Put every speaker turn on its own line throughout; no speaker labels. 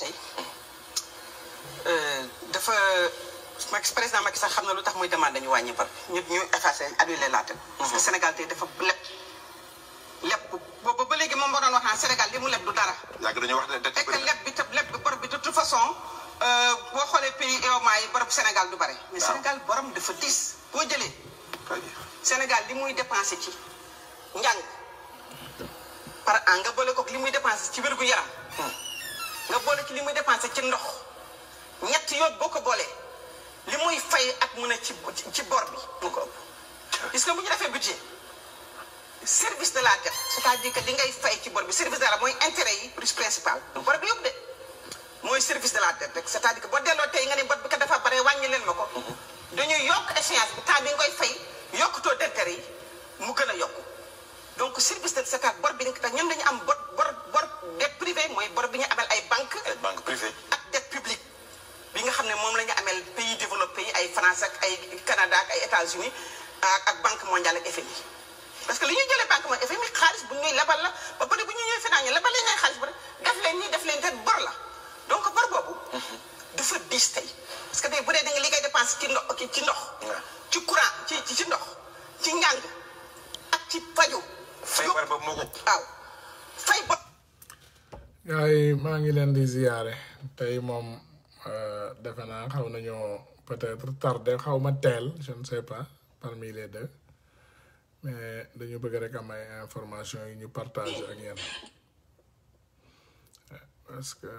tey dafa président Macky Sall xam na lu tax muy demande dañu wàññi bor ñu effacé annulé la dette. parce que Sénégal tey dafa lépp boobu ba léegi moom moo doon wax naan Sénégal li mu leb du dara.
yàgg dañuy wax ne dette
et que leb bi bor bi de toute façon boo xoolee pays UEMOA yi bor Sénégal du bare. mais Sénégal borom dafa diis. boo jëlee Sénégal li muy dépensé ci njàng par an nga boole ko li muy dépensé ci wérgu yaram nga boole ci li muy dépensé ci ndox ñett yoon boo ko boolee li muy fay at mu ne ci bor bi mu ko ëpp. gis nga bu ñu defee budget service de la dette c'est-à-dire que li ngay fay ci bor bi service de la mooy intérêt yi principal du bor bi yëpp de mooy service de la dette rek c'est-à-dire que boo delloo tey nga ne bor bi ka dafa bare wàññi leen ma ko dañuy yokk échéance bi temps bi nga koy fay yokkutoo d'intérêt yi mu gën a yokku donc service de c'est-à-dire bor bi nga ñoom dañu am bor dette privée mooy bor bi ñu amel ay banque
privée
ak dette publique bi nga xam ne moom la ñu amel pays développés yi ay France ak ay Canada ak ay États-Unis ak banque mondiale ak FMI parce que li ñuy jëlee banque mondiale FMI xaalis bu ñuy lebal la ba pare bu ñu ñëwee finance ñu lebal leen ay xaalis bu def leen nii def leen te bor la donc bor boobu dafa diis tey parce que tey bu dee da nga li ngay dépense ci ndox ci courant ci ndox ci njàng ak ci faju
fay bor boobu moo ko
waaw fay bor.
gars yi maa ngi leen di ziyaare tey moom defe naa xaw nañoo peut-être tardé xaw ma teel je ne sais pas parmi les deux mais dañu bëgg rek am ay information yi ñu partager ak yéen parce que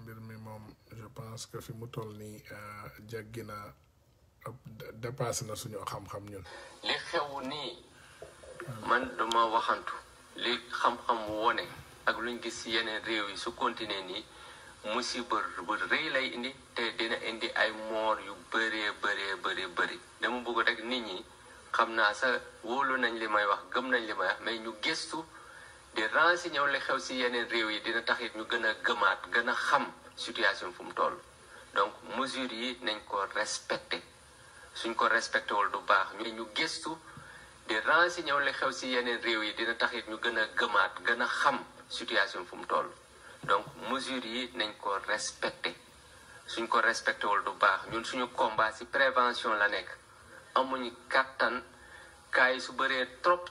mbir mi moom je pense que fi mu toll nii jaggi na dépassé na suñu xam-xam ñun.
li xew nii man dama waxantu li xam-xam wone ak luñ gis ci yeneen réew yi su continuer nii musiba bu rëy lay indi te dina indi ay moor yu bëri dama bëgg rek nit ñi xam naa sa wóolu nañ li may wax gëm nañ li may wax mais ñu gëstu di renseigner li xew ci yeneen réew yi dina taxit ñu gën a gëmaat gën a xam situation fu mu toll donc mesures yi nañ ko respecté suñ ko respecté wul du baax ñu gëstu di renseigner li xew ci yeneen réew yi dina taxit ñu gën a gëmaat gën a xam situation fu mu toll donc mesures yi nañ ko respecté suñ ko respecté wul du baax ñun suñu combat ci prévention la nekk amuñu kàttan kaay su bëree trop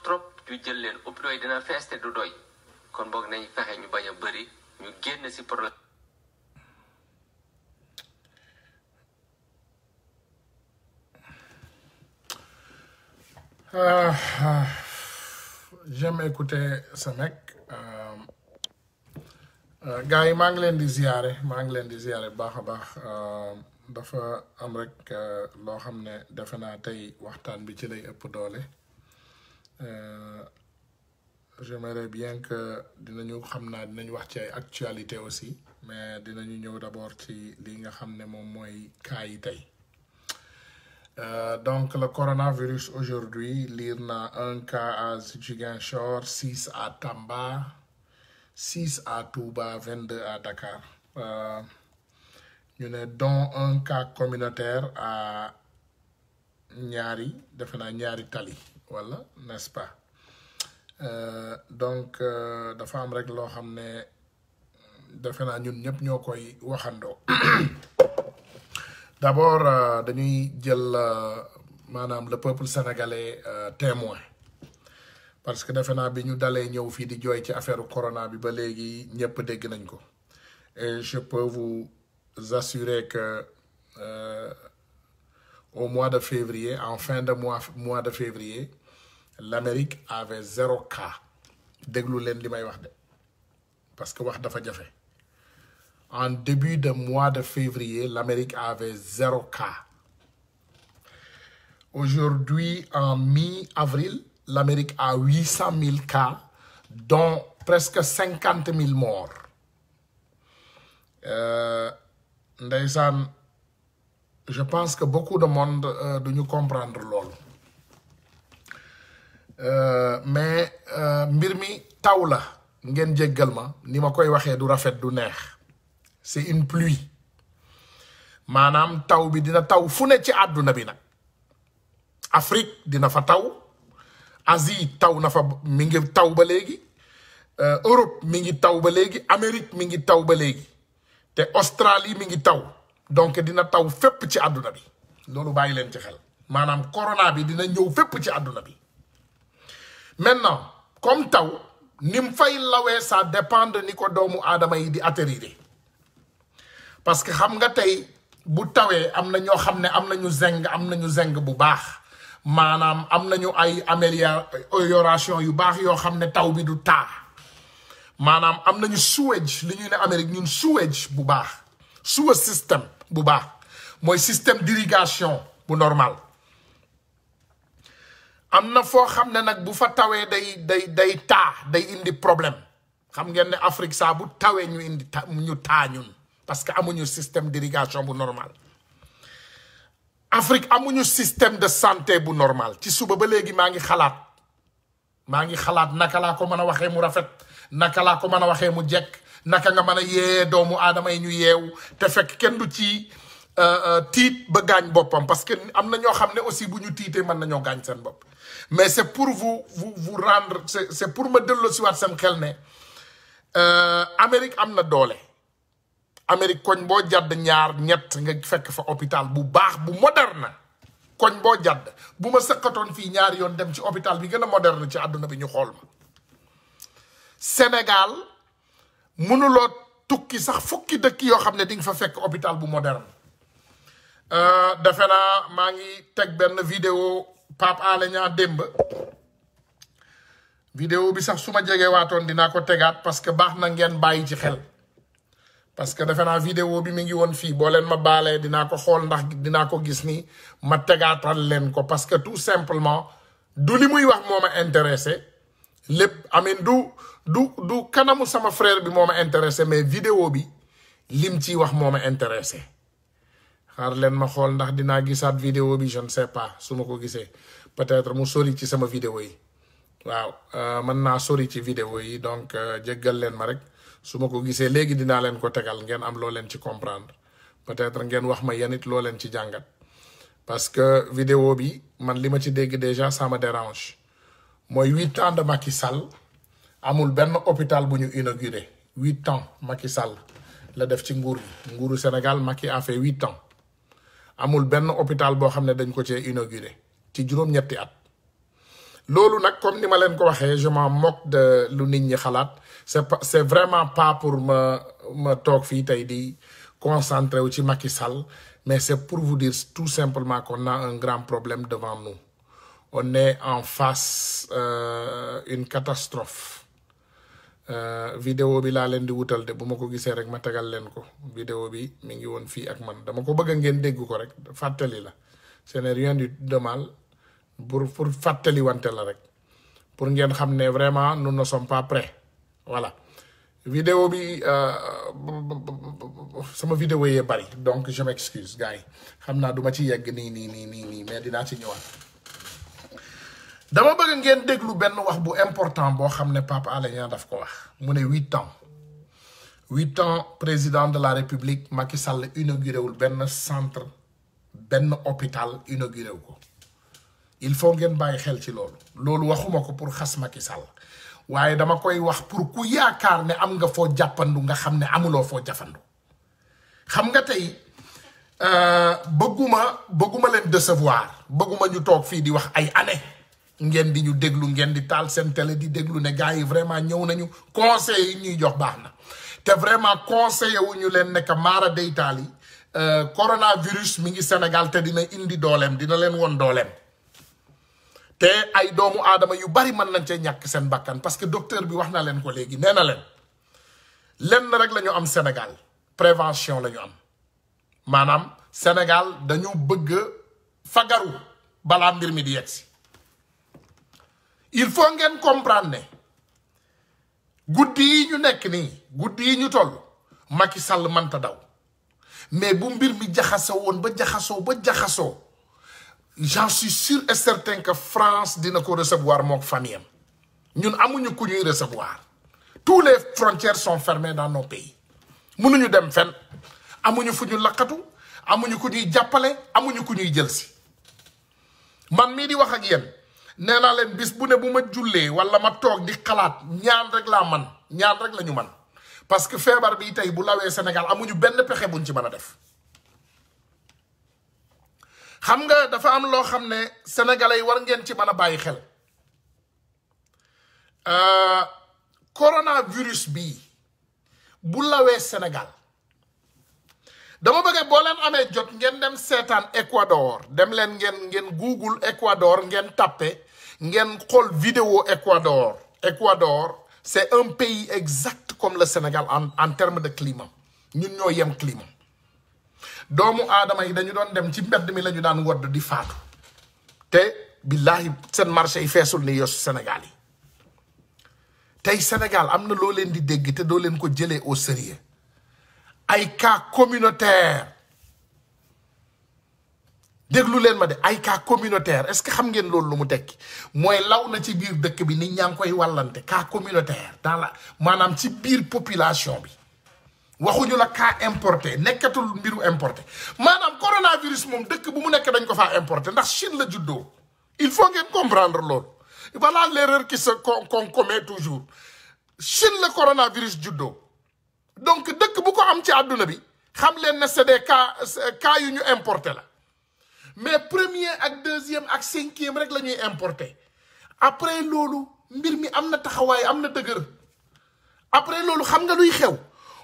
ñu jël leen hôpitaux yi dina fees te du doy kon boog nañ fexe ñu bañ a bëri ñu génn ci problème.
J'aime écouter ce mec gars yi maa ngi leen di ziyaare baax a baax dafa am rek loo xam ne defe naa tey waxtaan bi ci lay ëpp doole j'aimerais bien que dinañu xam naa dinañu wax ci ay actualité aussi mais dinañu ñëw d'abord ci li nga xam ne moom mooy cas yi tey donc le coronavirus aujourd'hui lire na 1 cas à Ziguinchor, 6 à Tamba, 6 à Touba, 22 à Dakar ñu ne dont 1 cas communautaire à Ñaari defe naa Ñaari Tali wala n'est-ce pas donc dafa am rek loo xam ne defe naa ñun ñëpp ñoo koy waxandoo d'abord dañuy jël maanaam le peuple sénégalais témoin parce que defe naa bi ñu dalee ñëw fii di jooy ci affaire corona bi ba léegi ñëpp dégg nañ ko et je peux vous assurer que au mois de février en fin de mois de février l'Amérique avait 0 cas déglu leen li may wax de parce que wax dafa jafe en début de mois de février l'Amérique avait 0 cas aujourd'hui en mi-avril l'Amérique a 800 000 cas dont presque 50 000 morts ndeysaan je pense que beaucoup de monde duñu comprendre loolu mais mbir mi taw la ngeen jéggal ma ni ma koy waxee du rafet du neex c'est une pluie maanaam taw bi dina taw fu ne ci àdduna bi nag Afrique dina fa taw Asie taw na fa mi ngi taw ba léegi Europe mi ngi taw ba léegi Amérique mi ngi taw ba léegi te Australie mi ngi taw donc dina taw fépp ci àdduna bi loolu bàyyi leen ci xel maanaam corona bi dina ñëw fépp ci àdduna bi maintenant comme taw ni mu fay lawee ça dépend de ni ko doomu aadama yi di atterrir parce que xam nga tey bu tawee am na ñoo xam ne am nañu zeng bu baax maanaam am nañu ay amélioration yu baax yoo xam ne taw bi du taa maanaam am nañu sewage li ñuy ne Amérique ñun sewage bu baax sewage système bu baax mooy système d'irrigation bu normal am na foo xam ne nag bu fa tawee day taa day indi problème xam ngeen ne Afrique saa bu tawee ñu taa ñun parce que amuñu système d'irrigation bu normal Afrique amuñu système de santé bu normal ci suba ba léegi maa ngi xalaat naka laa ko mën a waxee mu rafet naka laa ko mën a waxee mu jekk naka nga mën a yee doomu aadama yi ñu yeewu te fekk kenn du ci tiit ba gaañ boppam parce que am na ñoo xam ne aussi bu ñu tiitee mën nañoo gaañ seen bopp mais c'est pour vous rendre c'est pour ma delloosiwaat seen xel ne Amérique am na doole Amérique koñ boo jadd ñaar ñett nga fekk fa hôpital bu baax bu moderne koñ boo jadd bu ma sëqatoon fii ñaari yoon dem ci hôpital bi gën a moderne ci àdduna bi ñu xool ma Sénégal mënuloo tukki sax fukki dëkk yoo xam ne di nga fa fekk hôpital bu moderne defe naa maa ngi teg benn vidéo Pape Alé Niang démb vidéo bi sax su ma jegee waatoon dinaa ko tegaat parce que baax na ngeen bàyyi ci xel parce que defe naa vidéo bi mi ngi woon fii boo leen ma baalee dinaa ko xool ndax dinaa ko gis ni ma tegaatal leen ko parce que tout simplement du li muy wax moo ma intéressé lépp amin du kanamu sama frère bi moo ma intéressé mais vidéo bi lim ciy wax moo ma intéressé xaar leen ma xool ndax dinaa gisaat vidéo bi je ne sais pas su ma ko gisee peut-être mu sori ci sama vidéo yi waaw mën naa sori ci vidéo yi donc jéggal leen ma rek su ma ko gisee léegi dinaa leen ko tegal ngeen am loo leen ci comprendre peut-être ngeen wax ma yanit loo leen ci jàngat parce que vidéo bi man li ma ci dégg déjà ça me dérange mooy 8 ans de Macky Sall amul benn hôpital bu ñu inauguré 8 ans Macky Sall la def ci nguuru Sénégal Macky a fait 8 ans amul benn hôpital boo xam ne dañ ko cee inauguré ci juróom-ñetti at loolu nag comme ni ma leen ko waxee je m'en moque de lu nit ñi xalaat c'est vraiment pas pour ma toog fii tey di concentré wu ci Macky Sall mais c'est pour vous dire tout simplement qu'on a un grand problème devant nous on est en face une catastrophe vidéo bi laa leen di wutal de bu ma ko gisee rek ma tegal leen ko vidéo bi mi ngi woon fii ak man dama ko bëgg ngeen dégg ko rek fàttali la ce n'est rien de mal pour fàttali wante la rek pour ngeen xam ne vraiment nous ne sommes pas prêts voilà vidéo bi sama vidéo yee bari donc je m'excuse gars yi xam naa duma ci yegg nii mais dinaa ci ñëwaat dama bëgg ngeen déglu benn wax bu important boo xam ne Pape Alé Niang daf ko wax mu ne 8 ans président de la République Macky Sall inauguré wul benn centre benn hôpital inauguré wu ko il faut ngeen bàyyi xel ci loolu waxuma ko pour xas Macky Sall waaye dama koy wax pour ku yaakaar ne am nga foo jàppandu nga xam ne amuloo foo jafandu xam nga tey bëgguma leen décevoir bëgguma ñu toog fii di wax ay année ngeen di ñu déglu ngeen di taal seen télé di déglu ne gars yi vraiment ñëw nañu conseil yi ñuy jox baax na te vraiment conseillé wu ñu leen nekk maara deytaal yi coronavirus mi ngi Sénégal te dina indi dooleem dina leen won dooleem te ay doomu aadama yu bari mën nañ cee ñàkk seen bakkan parce que docteur bi wax na leen ko léegi nee na leen lenn rek la ñu am Sénégal prévention la ñu am maanaam Sénégal dañu bëgg fagaru balaa mbir mi di yegsi il faut ngeen comprendre ne guddi yi ñu nekk nii guddi yi ñu toll Macky Sall mënta daw mais bu mbir mi jaxasoo woon ba jaxasoo j'en suis sûr et certain que France dina ko recevoir mook famille am ñun amuñu ku ñuy recevoir tous les frontières sont fermées dans nos pays mënuñu dem fenn amuñu fu ñu laqatu amuñu ku ñuy jàppale amuñu ku ñuy jël si man mii di wax ak yéen nee naa leen bis bu ne bu ma jullee wala ma toog di xalaat ñaan rek la ñu man parce que feebar bi tey bu lawee Sénégal amuñu benn pexe buñ ci mën a def xam nga dafa am loo xam ne sénégalais yi war ngeen ci mën a bàyyi xel coronavirus bii bu lawee Sénégal dama bëgg boo leen amee jot ngeen dem seetaan Ecuador dem leen ngeen Google Ecuador ngeen tappe ngeen xool vidéo Ecuador. Ecuador c'est un pays exact comme le Sénégal en termes de climat ñun ñoo yem climat doomu aadama yi dañu doon dem ci mbedd mi la ñu daan wodd di faatu te billahi seen marché yi feesul ni yosu Sénégal yi tey Sénégal am na loo leen di dégg te doo leen ko jëlee au sérieux ay cas communautaire déglu leen ma de ay cas communautaire est-ce que xam ngeen loolu lu mu tekki mooy law na ci biir dëkk bi nit ñaa ngi koy wàllante cas communautaire dans la maanaam ci biir population bi waxuñu la cas importé nekkatul mbiru importé maanaam coronavirus moom dëkk bu mu nekk dañ ko faa importé ndax Chine la juddoo il faut ngeen comprendre loolu voilà l'erreur qu'on commet toujours Chine la coronavirus juddoo donc dëkk bu ko am ci àdduna bi xam leen ne c'est des cas yu ñu importé la mais premier ak deuxième ak cinquième rek la ñuy importé après loolu mbir mi am na taxawaay am na dëgër après loolu xam nga luy xew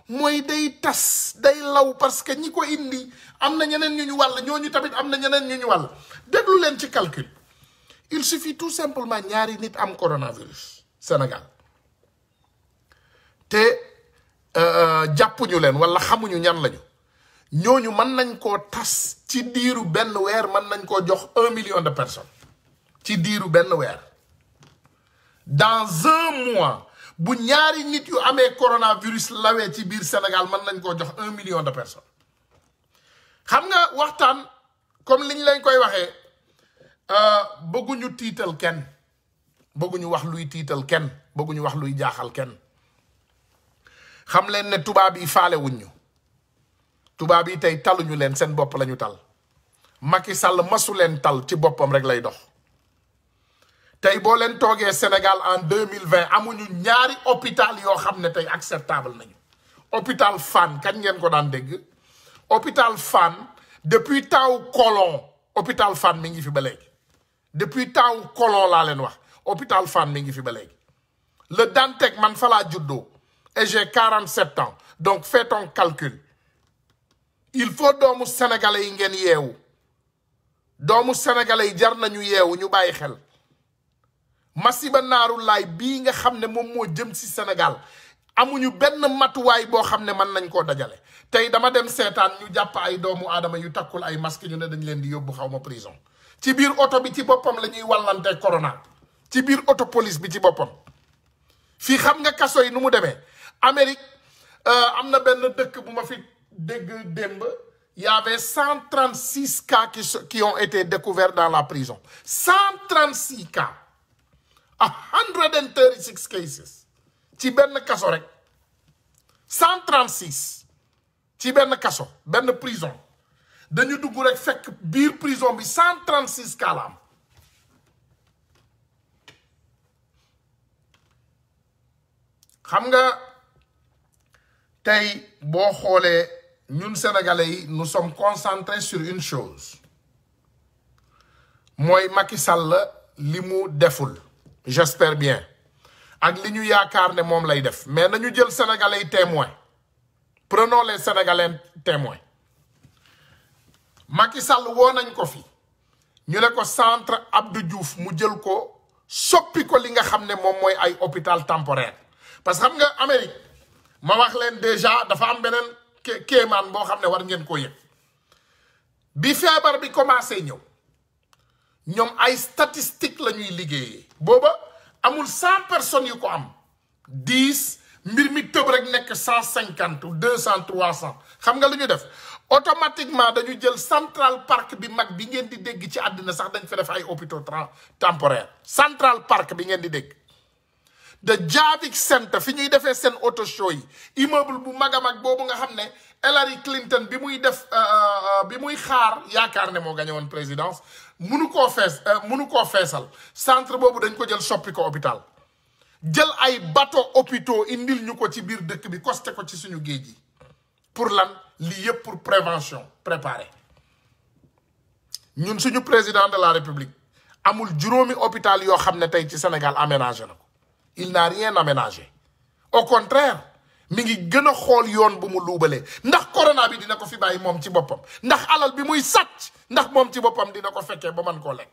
mooy day tas day law parce que ñi ko indi am na ñeneen ñu ñu wàll ñooñu tamit am na ñeneen ñu ñu wàll déglu leen ci calcul il suffit tout simplement ñaari nit am coronavirus Sénégal te jàppuñu leen wala xamuñu ñan lañu ñooñu mën nañ koo tas ci diiru benn weer mën nañ koo jox 1 million de personnes ci diiru benn weer dans un mois bu ñaari nit yu amee coronavirus lawee ci biir Sénégal mën nañ koo jox 1 million de personnes xam nga waxtaan comme liñ lañ koy waxee bëgguñu tiital kenn bëgguñu wax luy tiital kenn bëgguñu wax luy jaaxal kenn xam leen ne tubaab yi faale wuñ ñu tubaab yi tey taluñu leen seen bopp lañu tal Macky Sall masu leen tal ci boppam rek lay dox tey boo leen toogee Sénégal en 2020 amuñu ñaari hôpital yoo xam ne tey acceptable nañu hôpital Fann kañ ngeen ko daan dégg hôpital Fann depuis temps colon hôpital Fann mi ngi fi ba léegi depuis temps colon laa leen wax hôpital Fann mi ngi fi ba léegi le Dantec man fa laa juddoo et j'ai 47 ans donc fais ton calcul il faut doomu sénégalais yi ngeen yeewu doomu sénégalais yi jar nañu yeewu ñu bàyyi xel masiba naaru laay bii nga xam ne moom moo jëm ci Sénégal amuñu benn matuwaay boo xam ne mën nañ koo dajale tey dama dem seetaan ñu jàpp ay doomu aadama yu takkul ay masque ñu ne dañ leen di yóbbu xaw ma prison ci biir oto bi ci boppam la ñuy wàllante corona ci biir oto police bi ci boppam fii xam nga kaso yi nu mu demee Amérique am na benn dëkk bu ma fi dégg démb il y avait 136 cas qui ont été découverts dans la prison 136 cas 136 cases ci benn kaso rek 136 ci benn kaso benn prison dañu dugg rek fekk biir prison bi 136 cas la am xam nga tey boo xoolee ñun sénégalais yi nous sommes concentrés sur une chose mooy Macky Sall li mu deful j'espère bien ak li ñu yaakaar ne moom lay def mais nañu jël sénégalais yi témoin prenons les sénégalais témoins Macky Sall woo nañ ko fi ñu ne ko centre Abdou Diouf mu jël ko soppi ko li nga xam ne moom mooy ay hôpital temporaire parce que xam nga Amérique ma wax leen déjà dafa am beneen kéemaan boo xam ne war ngeen ko yëg bi feebar bi commencé ñëw ñoom ay statistiques la ñuy liggéeyee booba amul 100 personnes yu ko am 10 mbir mi tëb rek nekk 150 ou 200 300 xam nga lu ñu def automatiquement dañu jël Central Park bi mag bi ngeen di dégg ci àddina sax dañ fa def ay hôpitaux temporaires Central Park bi ngeen di dégg de Javits Center fi ñuy defee seen auto show yi immeuble bu mag a mag boobu nga xam ne Hillary Clinton bi muy def bi muy xaar yaakaar ne moo gagné woon présidence munu koo feesal centre boobu dañ ko jël soppi ko hôpital jël ay bateau hôpitaux indil ñu ko ci biir dëkk bi costé ko ci suñu géej gi pour lan lii yëpp pour prévention préparer ñun suñu président de la république amul juróomi hôpital yoo xam ne tey ci Sénégal aménagé na ko il n'a rien aménagé au contraire mi ngi gën a xool yoon bu mu luubalee ndax corona bi dina ko fi bàyyi moom ci boppam ndax alal bi muy sàcc ndax moom ci boppam dina ko fekkee ba mën koo lekk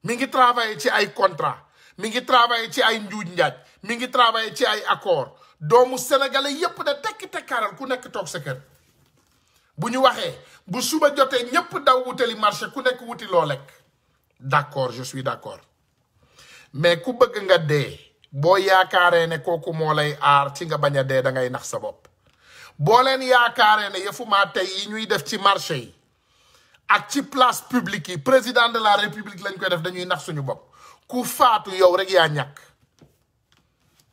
mi ngi travailler ci ay contrat mi ngi travailler ci ay njuuj njaaj mi ngi travailler ci ay accord doomu sénégalais yépp da tekki tekkaaral ku nekk toog sa kër bu ñu waxee bu suba jotee ñépp daw wutali marché ku nekk wuti loo lekk d'accord je suis d'accord mais ku bëgg nga dee boo yaakaaree ne kooku moo lay aar ci nga bañ a dee da ngay nax sa bopp boo leen yaakaaree ne yëfumaa tey yi ñuy def ci marché yi ak ci place publique yi président de la république lañ koy def dañuy nax suñu bopp ku faatu yow rek yaa ñàkk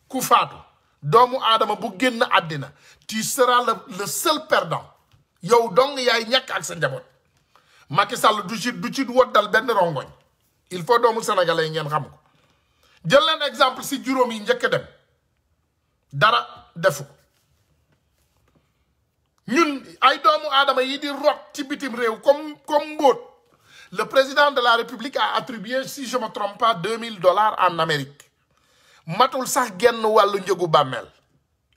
ku faatu doomu aadama bu génn àddina tu seras le seul perdant yow dong yaay ñàkk ak sa njaboot Macky Sall du ci woddal benn rongoñ il faut doomu sénégalais yi ngeen xam ko jël leen exemple si juróom yi njëkk dem dara defu ñun ay doomu aadama yi di rot ci bitim réew comme mbóot le président de la république a attribué si je me trompe pas $2000 en Amérique matul sax genn wàllu njëgu bàmmeel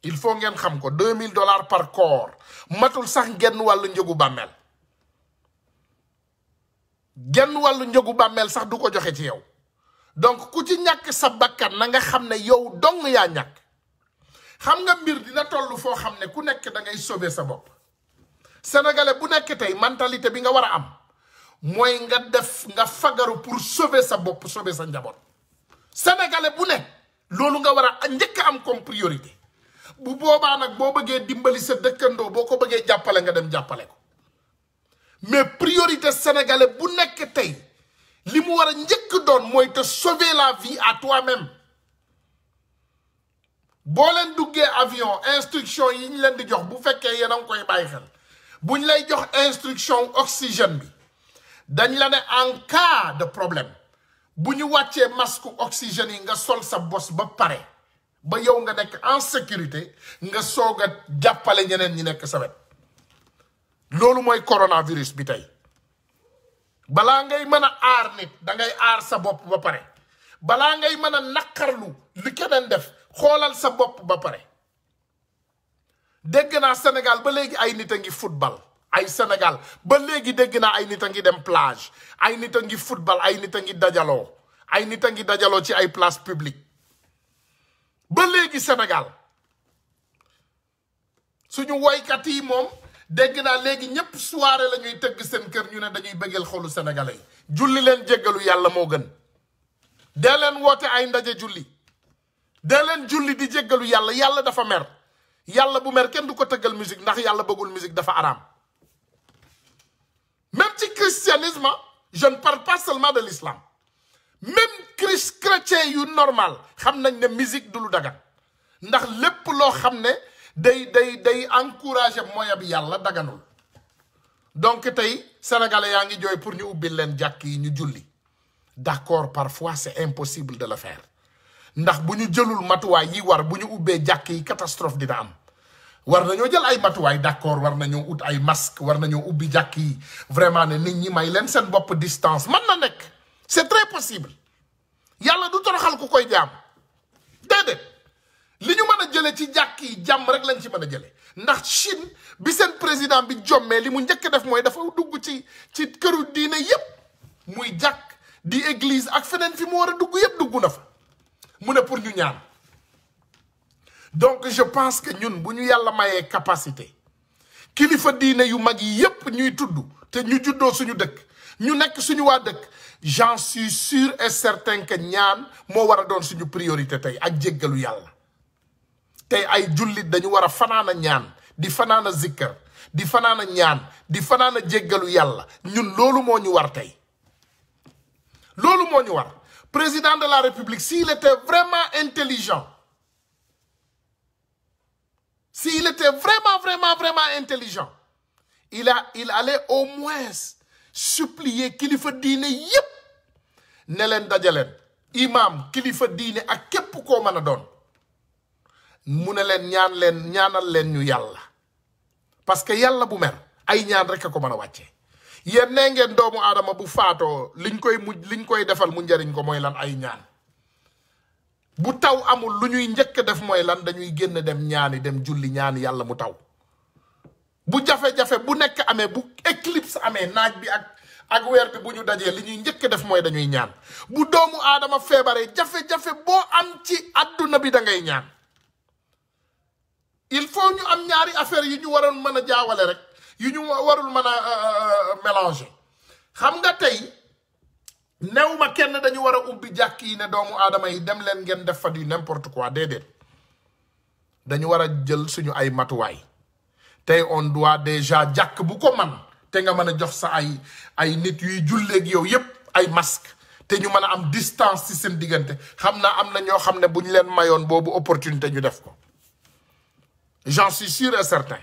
il faut ngeen xam ko $2000 par corps matul sax genn wàllu njëgu bàmmeel genn wàllu njëgu bàmmeel sax du ko joxe ci yow donc ku ci ñàkk sa bakkan na nga xam ne yow dong yaa ñàkk xam nga mbir dina toll foo xam ne ku nekk da ngay sauver sa bopp sénégalais bu nekk tey mentalité bi nga war a am mooy nga fagaru pour sauver sa bopp sauver sa njaboot sénégalais bu ne loolu nga war a njëkk a am comme priorité bu boobaa nag boo bëggee dimbali sa dëkkandoo boo ko bëggee jàppale nga dem jàppale ko mais priorité sénégalais bu nekk tey li mu war a njëkk doon mooy te sauver la vie à toi-même boo leen duggee avion instruction yi ñu leen di jox bu fekkee yéen a ngi koy bàyyi xel buñ lay jox instruction oxygène bi dañ la ne en cas de problème bu ñu wàccee masque oxygène yi nga sol sa bos ba pare ba yow nga nekk en sécurité nga soog a jàppale ñeneen ñi nekk sa wet loolu mooy coronavirus bi tey balaa ngay mën a aar nit da ngay aar sa bopp ba pare balaa ngay mën a naqarlu li keneen def xoolal sa bopp ba pare dégg naa Sénégal ba léegi ay nit a ngi football ay Sénégal ba léegi dégg naa ay nit a ngi dem plage ay nit a ngi football ay nit a ngi dajaloo ay nit a ngi dajaloo ci ay place publique ba léegi Sénégal suñu woykat yi moom dégg naa léegi ñépp soirée la ñuy tëgg seen kër ñu ne dañuy bëggal xolu sénégalais yi julli leen jéggalu yàlla moo gën dee leen woote ay ndaje julli dee leen julli di jéggalu yàlla yàlla dafa mer yàlla bu mer kenn du ko tëggal musique ndax yàlla bëggul musique dafa araam même ci christianisme je ne parle pas seulement de l'islam même chrétien yu normal xam nañ ne musique du lu dagan ndax lépp loo xam ne day encourager moya bi yàlla daganul donc tey sénégalais yaa ngi jooy pour ñu ubbil leen jàkk yi ñu julli d'accord parfois c'est impossible de le faire ndax bu ñu jëlul matuwaay yi war bu ñu ubbee jàkk yi catastrophe dina am war nañoo jël ay matuwaay d'accord war nañoo ut ay masque war nañoo ubbi jàkk yi vraiment ne nit ñi may leen seen bopp distance mën na nekk c'est très possible yàlla du toroxal ku koy jaam déedéet li ñu mën a jële ci jàkk yi jàmm rek lañ ci mën a jële ndax Chine bi seen président bi jommee li mu njëkk def mooy dafa dugg ci këru diine yépp muy jàkk di église ak feneen fi mu war a dugg yépp dugg na fa mu ne pour ñu ñaan donc je pense que ñun bu ñu yàlla mayee capacité kilifa diine yu mag yi yépp ñuy tudd te ñu juddoo suñu dëkk ñu nekk suñu waa dëkk j'en suis sûr et certain que ñaan moo war a doon suñu priorité tey ak jéggalu yàlla tey ay jullit dañu war a fanaana ñaan di fanaana zikkar di fanaana ñaan di fanaana jéggalu yàlla ñun loolu moo ñu war tey loolu moo ñu war président de la République s'il était vraiment intelligent s'il était vraiment intelligent il allait au moins supplier kilifa diine yépp ne leen dajaleen imam kilifa diine ak képp koo mën a doon mu ne leen ñaanal leen ñu yàlla parce que yàlla bu mer ay ñaan rek a ko mën a wàcce yéen nee ngeen doomu aadama bu faatoo liñ koy defal mu njariñ ko mooy lan ay ñaan bu taw amul lu ñuy njëkk def mooy lan dañuy génn dem ñaani dem julli ñaani yàlla mu taw bu jafe-jafe bu nekk amee bu éclipse amee naaj bi ak weer bi bu ñu dajee li ñuy njëkk def mooy dañuy ñaan bu doomu aadama feebaree jafe-jafe boo am ci àdduna bi da ngay ñaan il faut ñu am ñaari affaire yu ñu waroon mën a jaawale rek yu ñu warul mën a mélanger xam nga tey new ma kenn dañu war a ubbi jàkk yi ne doomu aadama yi dem leen ngeen def fa du n'importe quoi déedéet dañu war a jël suñu ay matuwaay tey on doit déjà jàkk bu ko man te nga mën a jox sa ay nit yuy julleeg yow yépp ay masque te ñu mën a am distance ci seen diggante xam naa am na ñoo xam ne bu ñu leen mayoon boobu opportunité ñu def ko j'en suis sûr et certain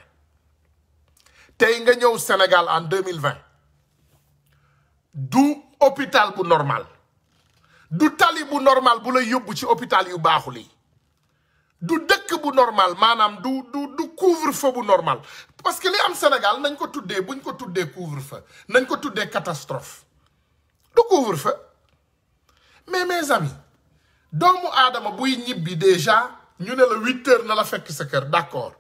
tey nga ñëw Sénégal en 2020 du hôpital bu normal du tali bu normal bu lay yóbbu ci hôpital yu baaxul yi du dëkk bu normal maanaam du couvre-feu bu normal parce que li am Sénégal nañ ko tuddee buñ ko tuddee couvre-feu nañ ko tuddee catastrophe du couvre-feu mais mes amis doomu aadama buy ñibbi déjà ñu ne la 8 heures na la fekk sa kër d'accord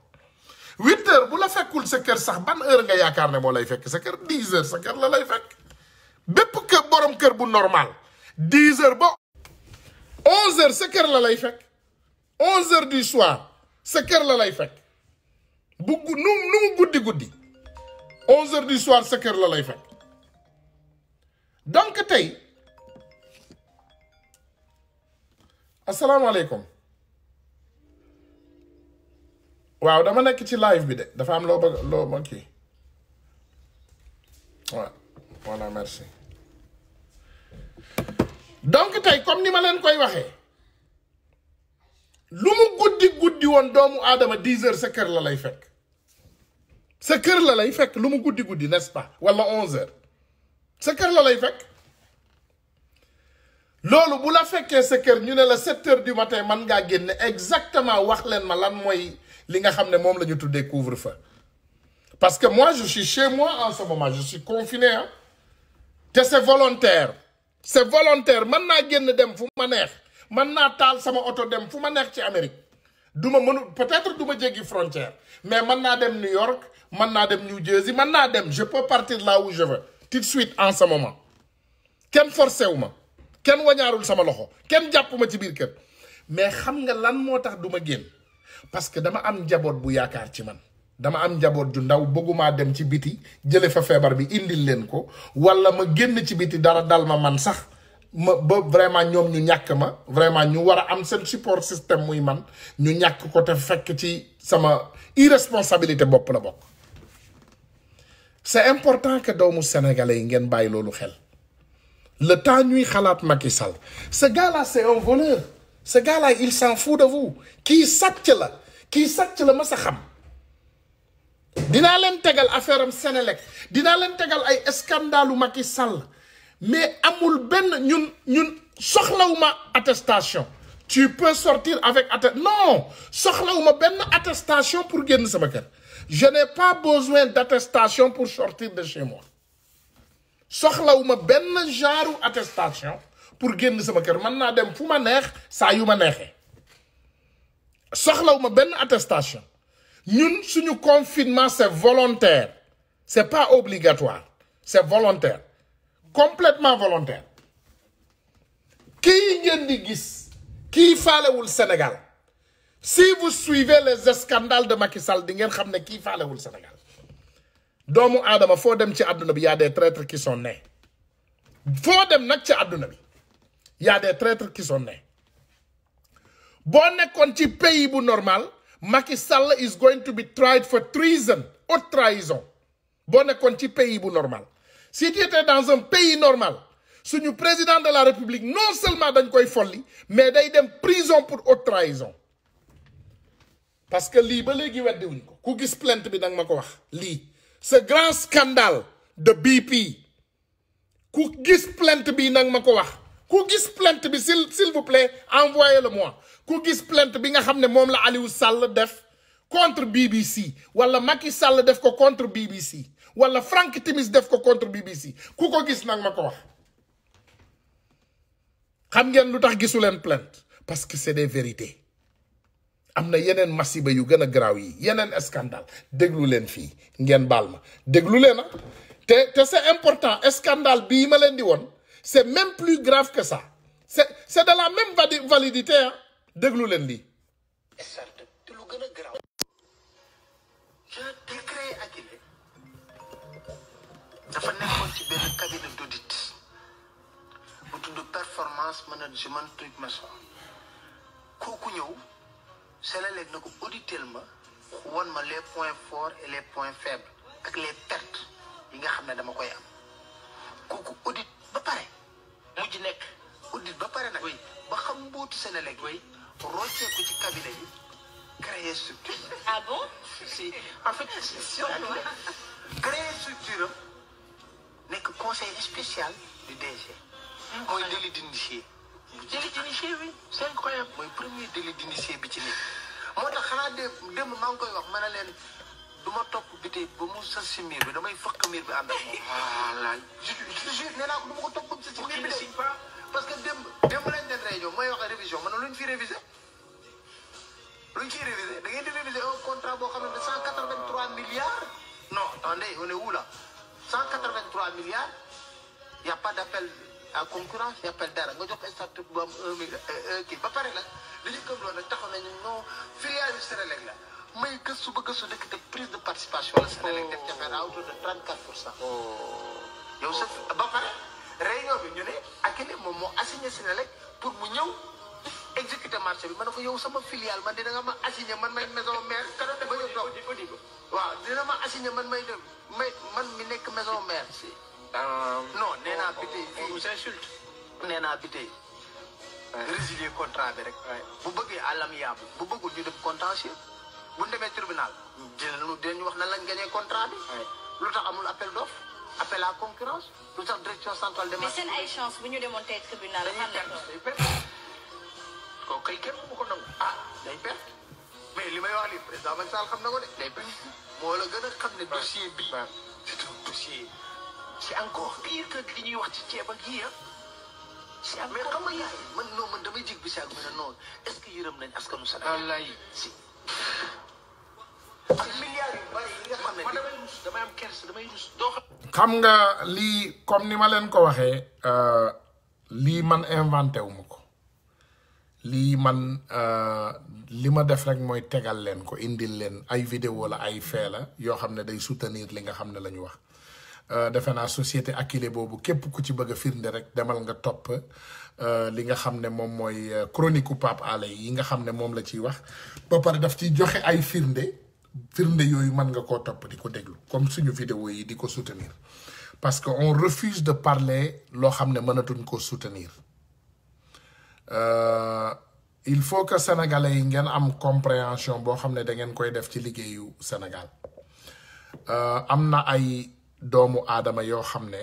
8 heures bu la fekkul sa kër sax ban heure nga yaakaar ne moo lay fekk sa kër 10 heures sa kër la lay fekk bépp kër borom kër bu normal 10 heures ba 11 heures sa kër la lay fekk 11 heures du soir sa kër la lay fekk bu nu mu guddi 11 heures du soir sa kër la lay fekk donc tey asalaamaaleykum waaw dama nekk ci live bi de dafa am loo bëgg loo ma kii waaw voilà merci donc tey comme ni ma leen koy waxee lu mu guddi woon doomu aadama 10 heures sa kër la lay fekk sa kër la lay fekk lu mu guddi n'est-ce pas wala 11 heures sa kër la lay fekk loolu bu la fekkee sa kër ñu ne la 7 heures du matin man ngaa génne exactement wax leen ma lan mooy li nga xam ne moom la ñu tuddee couvre-feu parce que moi je suis chez moi en ce moment je suis confiné hein te c'est volontaire mën naa génn dem fu ma neex mën naa taal sama oto dem fu ma neex ci Amérique peut-être du ma jéggi frontière mais mën naa dem New York mën naa dem New Jersey mën naa dem je peux partir là où je veux tout de suite en ce moment kenn forcé wu ma kenn wañaarul sama loxo kenn jàpp ma ci biir kër mais xam nga lan moo tax du ma génn parce que dama am njaboot bu yaakaar ci man dama am njaboot ju ndaw bëggumaa dem ci biti jële fa feebar bi indil leen ko wala ma génn ci biti dara dal ma man sax ba vraiment ñoom ñu ñàkk ma vraiment ñu war a am seen support système muy man ñu ñàkk ko te fekk ci sama irresponsabilité bopp la bokk c'est important que doomu sénégalais yi ngeen bàyyi loolu xel le temps ñuy xalaat Macky Sall ce gars-là c'est un voleur ce gars-là il s'en fout de vous kii sàcc la ma sa xam dinaa leen tegal affaire am Sénélec dinaa leen tegal ay scandalu Macky Sall mais amul benn ñun soxlawuma attestation tu peux sortir avec non soxlawuma benn attestation pour génn sama kër je n'ai pas besoin d'attestation pour sortir de chez moi soxlawuma benn genre attestation pour génn sama kër mën naa dem fu ma neex saa yu ma neexee soxlawuma benn attestation ñun suñu confinement c'est volontaire c'est pas obligatoire c'est volontaire complètement volontaire kii ngeen di gis kii faalewul Sénégal si vous suivez les scandales de Macky Sall di ngeen xam ne kii faalewul Sénégal doomu aadama foo dem ci àdduna bi y a des traîtres qui sont nés foo dem nag ci àdduna bi y a des traîtres qui sont nés boo nekkoon ci pays bu normal Macky Sall is going to be tried for treason haute trahison boo nekkoon ci pays bu normal si tu étais dans un pays normal suñu président de la République non seulement dañ koy folli mais day dem prison pour haute trahison parce que lii ba léegi weddiwuñ ko ku gis plainte bi danga ma ko wax lii ce grand scandale de BP ku gis plainte bi nag ma ko wax ku gis plainte bi s'il vous plaît envoyez-le moi ku gis plainte bi nga xam ne moom la Aliou Sall def contre BBC wala Macky Sall def ko contre BBC wala Frank Timis def ko contre BBC ku ko gis nag ma ko wax xam ngeen lu tax gisu leen plainte parce que c'est des vérités am na yeneen masiba yu gën a garaaw yi yeneen scandale déglu leen fii ngeen baal ma déglu leen te c'est important scandale bii ma leen di woon c'est même plus grave que ça c'est de la même validité déglu leen lii
te lu gën a garaaw j'ai décrété Akilee dafa nekkoon ci benn cabinet d'audit bu tudd performance management truc maçon kooku ñëw Senelec na ko auditel ma won ma les points forts et les points faibles ak les pertes yi nga xam ne dama koy am kooku audit ba pare mujj nekk audit ba pare nag ba xam mbootu Senelec roccee ko ci cabinet bi créer structure.
Ah bon?
Si en fait créer structure nekk conseil spécial du DG. mooy délit d'initié. délit d'initié oui c'est incroyable. mooy premier délit d'initié bi ci nekk. moo tax xanaa démb maa ngi koy wax ma ne leen du ma topp bi tey ba mu sës si miir bi damay fëkk miir bi ànd ak moom. voilà je nee naa ko du ma ko topp ba mu sës si miir bi de parce que démb lañ den réunion mooy wax révision man luñ fi réviser luñ ciy réviser da ngeen di réviser un contrat boo xam ne de 183 milliards. non attendez on est où là 183 milliards y a pas d'appel à concurrence y a pas dara nga jox statut bu am 1 milliard kii ba pare nag li ñu gëm loolu nag taxaw nañu non filiale yu Senelec la may gëstu ba gëstu dëkk de prise de participation la Senelec def jafe à hauteur de 34%. yow sa ba pare réunion bi ñu ne Akilee moom moo assigné Senelec pour mu ñëw exécuter marché bi ma ne ko yow sama filiale man dina nga ma assigné man may maison mère kana ba ñu toog waaw dina ma assigné man may dem man mi nekk maison mère si non nee naa bi tey fii insulte nee naa bi tey résilier contrat bi rek bu bëggee à l'amiable bu bëggul ñu def contentieux bu ñu demee tribunal dinañu wax nan lañ gagné contrat bi lu tax amul appel d'offre appel à concurrence lu tax direction centrale des marchés.
mais seen ay chance bu ñu demoon tey tribunal xam nañ ko.
kooku kay kenn ku ko nangu day perte mais li may wax lii président Macky Sall xam na ko de day perte moo la gën a xam ne dossier bi c'est un dossier c'est encore pire que li ñuy wax ci ceeb ak yii c'est mais xam nga yaay man damay jig bi si ak mën a noonu est-ce que yërëm nañ askanu Sénégal wallaay si ak milliards yu bari yi nga xam ne damay am kerse damay rus doo
xam nga lii comme ni ma leen ko waxee lii man inventé wu ma ko lii man li ma def rek mooy tegal leen ko indil leen ay vidéo la ay fee la yoo xam ne day soutenir li nga xam ne la ñu wax defe naa société Akilee boobu képp ku ci bëgg a firnde rek demal nga topp li nga xam ne moom mooy chronique u Pape Alé yi nga xam ne moom la ciy wax ba pare daf ciy joxe ay firnde yooyu mën nga koo topp di ko déglu comme suñu vidéo yi di ko soutenir parce que on refuse de parler loo xam ne mënatuñ ko soutenir il faut que sénégalais yi ngeen am compréhension boo xam ne da ngeen koy def ci liggéeyu Sénégal am na ay doomu aadama yoo xam ne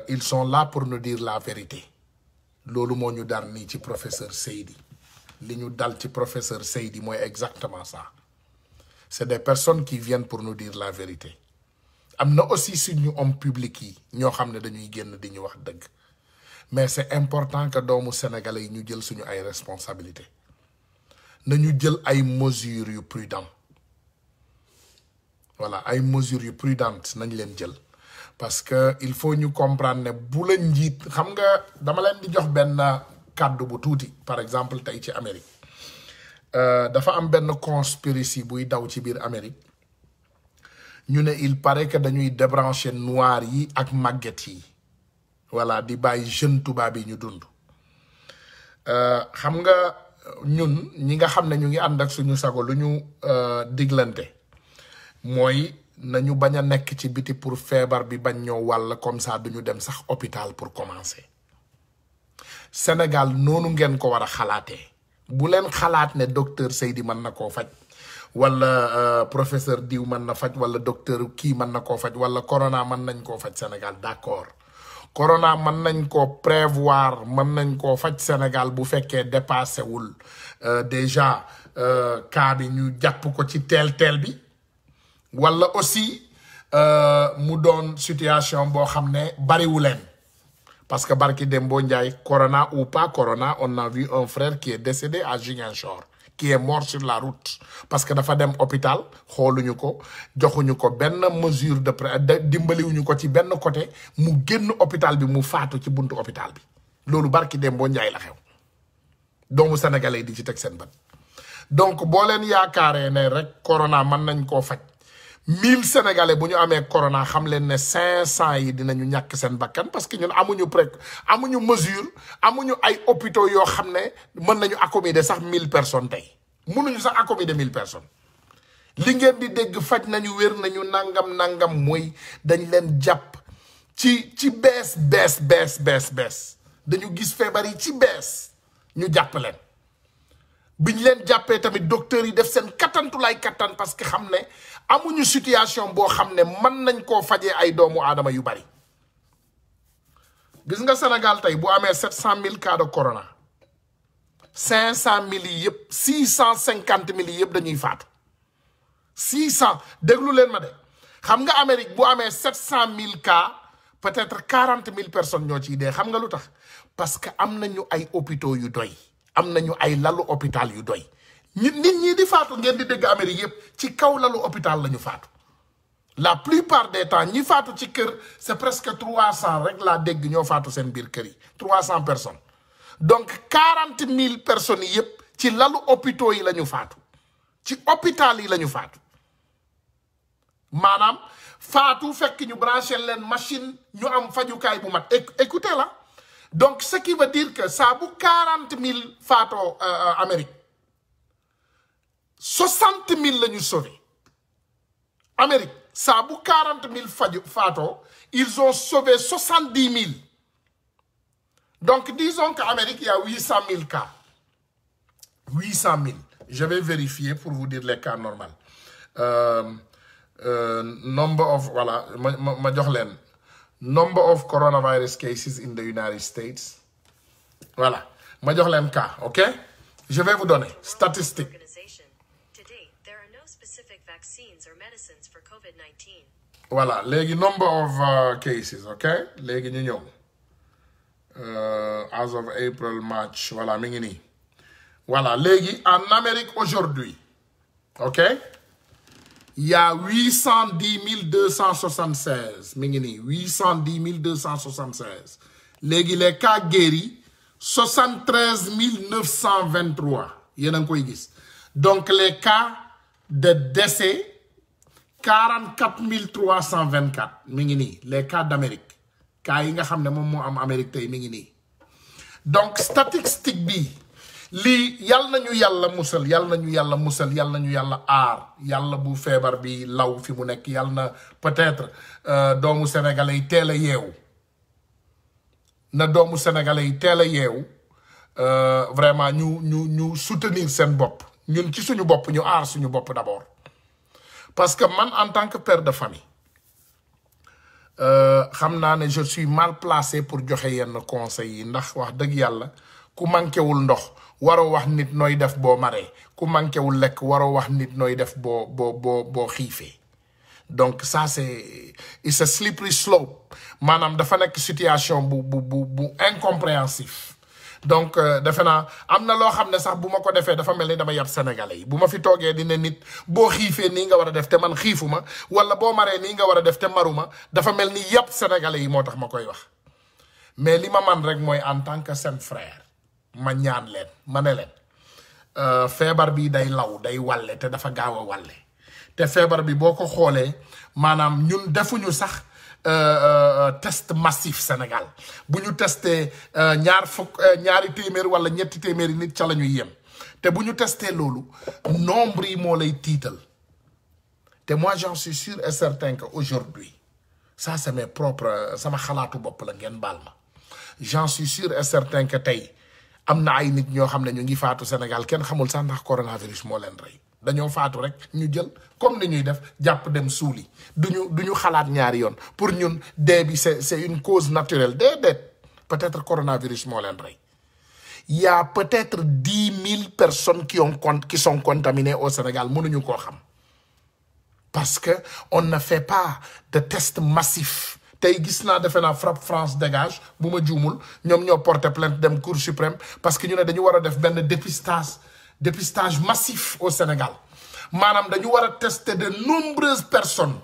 ils sont là pour nous dire la vérité loolu moo ñu dar nii ci professeur Seydi li ñu dal ci professeur Seydi mooy exactement ça c'est des personnes qui viennent pour nous dire la vérité am na aussi suñu homme public yi ñoo xam ne dañuy génn di ñu wax dëgg mais c'est important que doomu sénégalais yi ñu jël suñu ay responsabilités nañu jël ay mesures yu prudentes voilà ay mesures yu prudentes nañ leen jël parce que il faut ñu comprendre ne bu la njiit xam nga dama leen di jox benn kàddu bu tuuti par exemple tey ci Amérique dafa am benn conspiracy buy daw ci biir Amérique ñu ne il paraît que dañuy débrancher noir yi ak màgget yi voilà di bàyyi jeune tubaab yi ñu dund xam nga ñun ñi nga xam ne ñu ngi ànd ak suñu sago lu ñu diglante mooy nañu bañ a nekk ci biti pour feebar bi bañ ñoo wàll comme ça duñu dem sax hôpital pour commencer Sénégal noonu ngeen ko war a xalaatee bu leen xalaat ne docteur Seydi mën na koo faj wala professeur diw mën na faj wala docteur kii mën na koo faj wala corona mën nañ koo faj Sénégal d'accord corona mën nañ ko prévoir mën nañ ko faj Sénégal bu fekkee dépassé wul déjà cas bi ñu jàpp ko ci teel bi wala aussi mu doon situation boo xam ne bariwu leen parce que barki Dembo Ndiaye corona ou pas corona on a vu un frère qui est décédé à Ziguinchor qui est mort sur la route parce que dafa dem hôpital xooluñu ko joxuñu ko benn mesure de dimbaliwuñu ko ci benn côté mu génn hôpital bi mu faatu ci buntu hôpital bi loolu barki Dembo Ndiaye la xew doomu sénégalais di ci teg seen bët donc boo leen yaakaaree ne rek corona mën nañ koo faj 1000 sénégalais bu ñu amee corona xam leen ne 500 yi dinañu ñàkk seen bakkan parce que ñun amuñu mesure amuñu ay hôpitaux yoo xam ne mën nañu accommoder sax 1000 personnes tey mënuñu sax accommoder 1000 personnes li ngeen di dégg faj nañu wér nañu nangam mooy dañ leen jàpp ci bees dañu gis feebar yi ci bees ñu jàpp leen biñ leen jàppee tamit docteur yi def seen kattantulaay kattan parce que xam ne amuñu situation boo xam ne mën nañ koo fajee ay doomu aadama yu bari gis nga Sénégal tey bu amee 700 000 cas de corona 500 000 yi yëpp 650 000 yi yëpp dañuy faatu 600 déglu leen ma de xam nga Amérique bu amee 700 000 cas peut-être 40 000 personnes ñoo ciy dee xam nga lu tax parce que am nañu ay hôpitaux yu doy am nañu ay lalu hôpital yu doy nit ñi di faatu ngeen di dégg Amérique yëpp ci kaw lalu hôpital la ñu faatu la plupart des temps ñi faatu ci kër c'est presque 300 rek laa dégg ñoo faatu seen biir kër yi 300 personnes donc 40 000 personnes yi yëpp ci lalu hôpitaux yi la ñu faatu ci hôpital yi la ñu faatu maanaam faatu fekk ñu branché leen machine ñu am fajukaay bu mat écoutez là donc ce qui veut dire que saa bu 40 000 faatoo Amérique 60 000 la ñu sauvé Amérique saa bu 40 000 faatoo ils ont sauvé 70 000 donc disons qu'Amérique il y a 800 000 cas 800 000 je vais vérifier pour vous dire les cas normaux number of voilà ma jox leen number of coronavirus cases in the United States voilà ma jox leen cas ok je vais vous donner statistique. Voilà léegi number of cases ok léegi ñu ñëw as of April March voilà mi ngi nii voilà léegi en Amérique aujourd'hui ok il y a 810 276 mi ngi nii 810 276 léegi les cas guéris 73 923 yéen a ngi koy gis donc les cas de décès 44 324 mi ngi nii les cas d'Amérique cas yi nga xam ne moom moo am Amérique tey mi ngi nii donc statistique bi lii yal nañu yàlla musal yal nañu yàlla musal yal nañu yàlla aar yàlla bu feebar bi law fi mu nekk yal na peut-être doomu sénégalais yi teel a yeewu na doomu sénégalais yi teel a yeewu vraiment ñu soutenir seen bopp ñun ci suñu bopp ñu aar suñu bopp d'abord parce que man en tant que père de famille xam naa ne je suis mal placé pour joxe yenn conseils yi ndax wax dëgg yàlla ku manqué wul ndox waroo wax nit nooy def boo maree ku manqué wul lekk waroo wax nit nooy def boo xiifee donc ça it's a slippery slope maanaam dafa nekk situation bu incompréhensif donc defe naa am na loo xam ne sax bu ma ko defee dafa mel ni dama yab sénégalais yi bu ma fi toogee dina nit boo xiifee nii nga war a def te man xiifuma wala boo maree nii nga war a def te maruma dafa mel ni yab sénégalais yi moo tax ma koy wax mais li ma man rek mooy en tant que seen frère ma ñaan leen ma ne leen feebar bi day law day walle te dafa gaaw a walle te feebar bi boo ko xoolee maanaam ñun defuñu sax test massif Sénégal bu ñu testé ñaari téeméer wala ñetti téeméeri nit ca la ñuy yem te bu ñu testé loolu nombre yi moo lay tiital te moi j'en suis sûr et certain que aujourd'hui ça c'est mes propres sama xalaatu bopp la ngeen baal ma j'en suis sûr et certain que tey am na ay nit ñoo xam ne ñu ngi faatu Sénégal kenn xamul sax ndax coronavirus moo leen rey dañoo faatu rek ñu jël comme ni ñuy def jàpp dem suuli duñu xalaat ñaari yoon pour ñun dee bi c'est une cause naturelle déedéet peut-être coronavirus moo leen rey. Il y a peut-être 10 000 personnes qui sont contaminées au Sénégal mënuñu koo xam parce que on ne fait pas de tests massifs. tey gis naa defe naa Frapp France dégage bu ma juumul ñoom ñoo porté plainte dem Cour suprême parce que ñu ne dañu war a def benn dépistage massif au Sénégal maanaam dañu war a tester de nombreuses personnes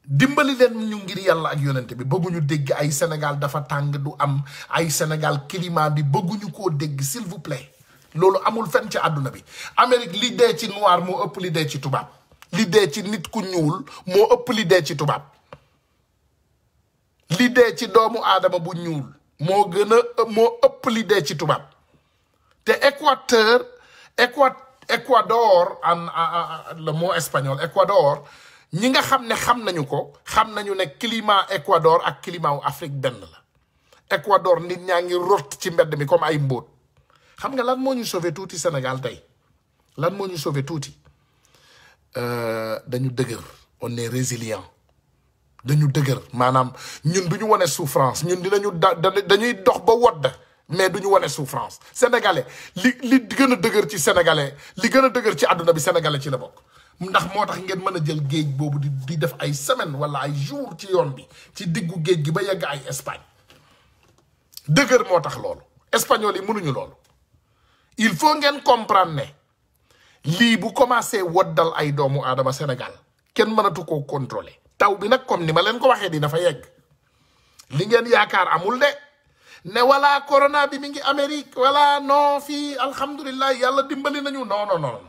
dimbali leen ñu ngir yàlla ak yonent bi bëgguñu dégg ay Sénégal dafa tàng du am ay Sénégal climat bi bëgguñu koo dégg s'il vous plaît. loolu amul fenn ci àdduna bi Amérique li dee ci noir moo ëpp li dee ci tubaab li dee ci nit ku ñuul moo ëpp li dee ci tubaab li dee ci doomu aadama bu ñuul moo ëpp li dee ci tubaab te Équador le mot espagnol Équador ñi nga xam ne xam nañu ne climat Équador ak climat wu Afrique benn la Équador nit ñaa ngi rot ci mbedd mi comme ay mbóot xam nga lan moo ñu sauvé tuuti Sénégal tey lan moo ñu sauvé tuuti dañu dëgër on est résilient dañu dëgër maanaam ñun du ñu wane souffrance ñun dañuy dox ba wodd mais du ñu wane souffrance sénégalais li gën a dëgër ci sénégalais li gën a dëgër ci àdduna bi sénégalais ci la bokk ndax moo tax ngeen mën a jël géej boobu di def ay semaine wala ay jour ci yoon bi ci diggu géej gi ba yegg ay Espagne dëgër moo tax loolu espagnol yi mënuñu loolu. Il faut ngeen comprendre ne lii bu commencé woddal ay doomu aadama Sénégal kenn mënatu koo contrôler taw bi nag comme ni ma leen ko waxee dina fa yegg li ngeen yaakaar amul de ne wala corona bi mi ngi Amérique wala non fii alhamdulilah yàlla dimbali nañu non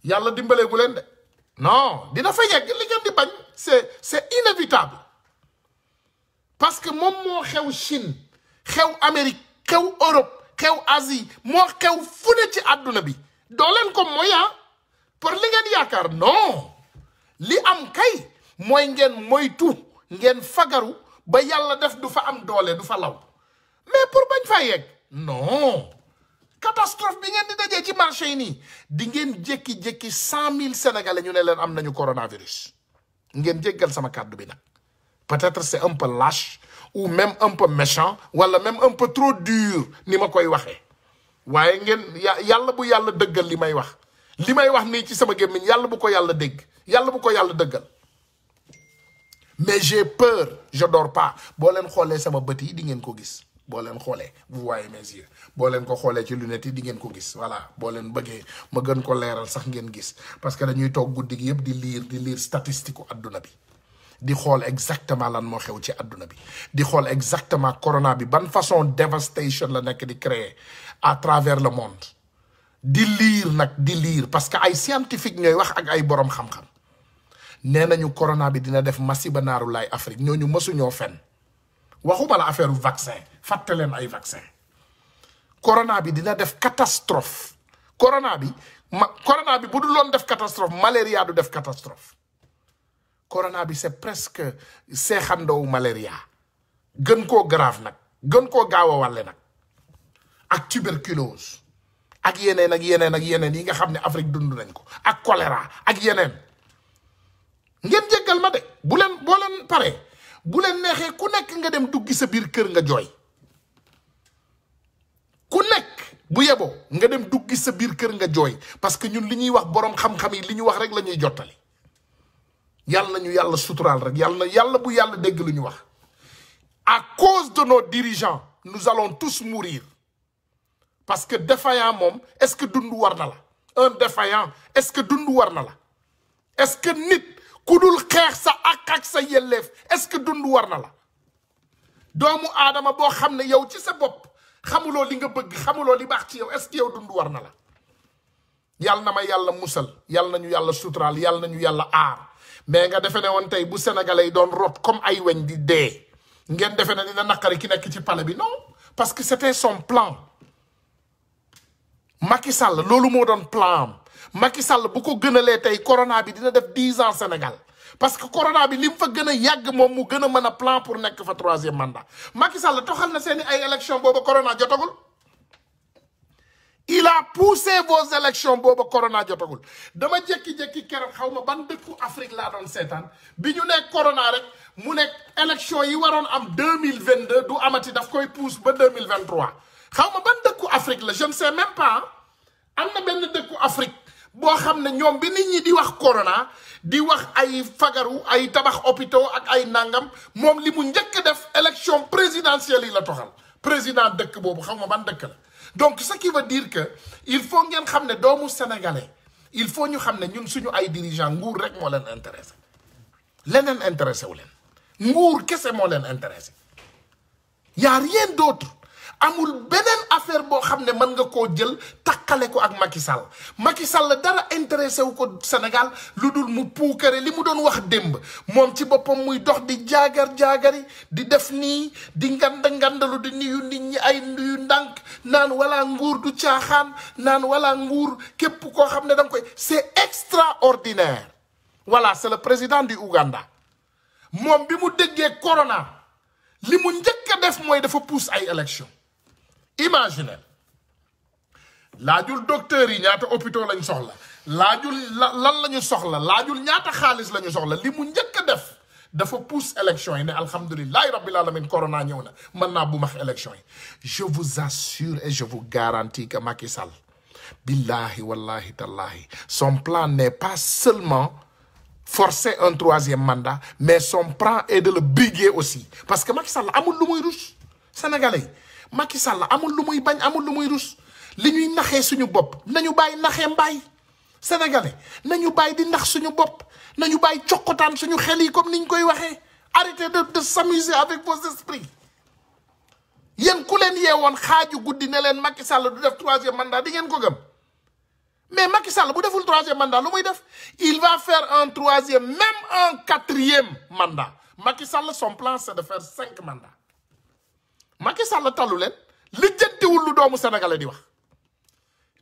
yàlla dimbaleegu leen de non dina fa yegg li ngeen di bañ c'est inévitable parce que moom moo xew Chine xew Amérique xew Europe xew Asie moo xew fu ne ci àdduna bi doo leen ko moya pour li ngeen yaakaar non li am kay mooy ngeen moytu ngeen fagaru ba yàlla def du fa am doole du fa law mais pour bañ fa yegg non catastrophe bi ngeen di dajee ci marché yi nii di ngeen jékki-jékki 100 000 sénégalais ñu ne leen am nañu coronavirus ngeen jéggal sama kàddu bi nag peut-être c'est un peu lâche ou même un peu méchant wala même un peu trop dur ni ma koy waxee waaye ngeen yàlla bu yàlla dëggal li may wax nii ci sama gémmiñ yàlla bu ko yàlla dégg yàlla bu ko yàlla dëggal mais j'ai peur je dors pas boo leen xoolee sama bët yi di ngeen ko gis boo leen xoolee vous voyez mes yeux boo leen ko xoolee ci lunettes yi di ngeen ko gis voilà boo leen bëggee ma gën ko leeral sax ngeen gis parce que dañuy toog guddi gi yëpp di lire statistique u adduna bi di xool exactement lan moo xew ci adduna bi di xool exactement corona bi ban façon dévastation la nekk di créer à travers le monde di lire parce que ay scientifique ñooy wax ak ay borom xam-xam nee nañu corona bi dina def masiba naaru laay Afrique ñooñu mësuñoo fen waxuma la affaire vaccin fàtte leen ay vaccin corona bi dina def catastrophe corona bi bu dul loon def catastrophe malaria du def catastrophe corona bi c'est presque seexandoowu malaria gën koo grave nag gën koo gaaw a wàlle nag ak tuberculose ak yeneen yi nga xam ne Afrique dund nañ ko ak choléra ak yeneen ngeen jéggal ma de boo leen pare bu leen neexee ku nekk nga dem duggi sa biir kër nga jooy ku nekk bu yeboo nga dem duggi sa biir kër nga jooy parce que ñun li ñuy wax boroom xam-xam yi li ñu wax rek la ñuy jottali yàlla nañu yàlla suturaal rek yàlla bu yàlla dégg lu ñu wax à cause de nos dirigeants nous allons tous mourir parce que défaillant moom est-ce que dund war na la un défaillant est-ce que dund war na la est-ce que nit ku dul xeex sa ak sa yelleef est-ce que dund war na la doomu aadama boo xam ne yow ci sa bopp xamuloo li nga bëgg xamuloo li baax ci yow est-ce que yow dund war na la yàlla na ma yàlla musal yàlla nañu yàlla suturaal yàlla nañu yàlla aar mais nga defe ne woon tey bu sénégalais yi doon rot comme ay weñ di dee ngeen defe ne dina naqari ki nekk ci palais bi non parce que c'était son plan Macky Sall loolu moo doon plan am Macky Sall bu ko gënalee tey corona bi dina def 10 ans Sénégal parce que corona bi li mu fa gën a yàgg moom mu gën a mën a plan pour nekk fa 3e mandat Macky Sall toxal na seeni ay élection booba corona jotagul il a poussé vos élections booba corona jotagul dama jékki-jékki keroog xaw ma ban dëkku Afrique laa doon seetaan bi ñu nekk corona rek mu nekk élection yi waroon am 2022 du amati daf koy pousse ba 2023 xaw ma ban dëkku Afrique la je ne sais même pas am na benn dëkku Afrique boo xam ne ñoom bi nit ñi di wax corona di wax ay fagaru ay tabax hôpitaux ak ay nangam moom li mu njëkk def élection présidentielle yi la toxal président dëkk boobu xaw ma ban dëkk la donc ce qui veut dire que il faut ngeen xam ne doomu sénégalais il faut ñu xam ne ñun suñu ay dirigeants nguur rek moo leen intéressé leneen intéressé wu leen nguur kese moo leen intéressé y a rien d'autre amul beneen affaire boo xam ne mën nga koo jël takkale ko ak Macky Sall Macky Sall dara intéressé wu ko Sénégal lu dul mu puukare li mu doon wax démb moom ci boppam muy dox di jaagari di def nii di ngandalu di nuyu nit ñi ay nuyu ndànk naan wala nguur du caaxaan naan wala nguur képp koo xam ne da nga koy c'est extraordinaire. Voilà, c'est le président du Ouganda moom bi mu déggee corona li mu njëkk a def mooy dafa pousse ay élection imaginez laajul docteur yi ñaata hôpitaux lañ soxla laajul lan la ñu soxla laajul ñaata xaalis la ñu soxla li mu njëkk a def dafa pousse élection yi ne alhamdulilahi rabbil alamin corona ñëw na mën naa bu max élection yi. Je vous assure et je vous garantis que Macky Sall billahi wallahi tallahi son plan n'est pas seulement forcer un troisième mandat mais son plan est de le briguer aussi parce que Macky Sall amul lu muy rus sénégalais Macky Sall amul lu muy bañ amul lu muy rus li ñuy naxee suñu bopp nañu bàyyi naxee mbaay sénégalais nañu bàyyi di nax suñu bopp nañu bàyyi cokkotaan suñu xel yi comme niñ koy waxee arrêtez de s'amuser avec vos esprits yéen ku leen yeewoon xaaju guddi ne leen Macky Sall du def troisième mandat di ngeen ko gëm mais Macky Sall bu deful troisième mandat lu muy def il va faire un troisième même un quatrième mandat Macky Sall son plan c'est de faire 5 mandats Macky Sall talu leen lijjantiwul lu doomu sénégalais di wax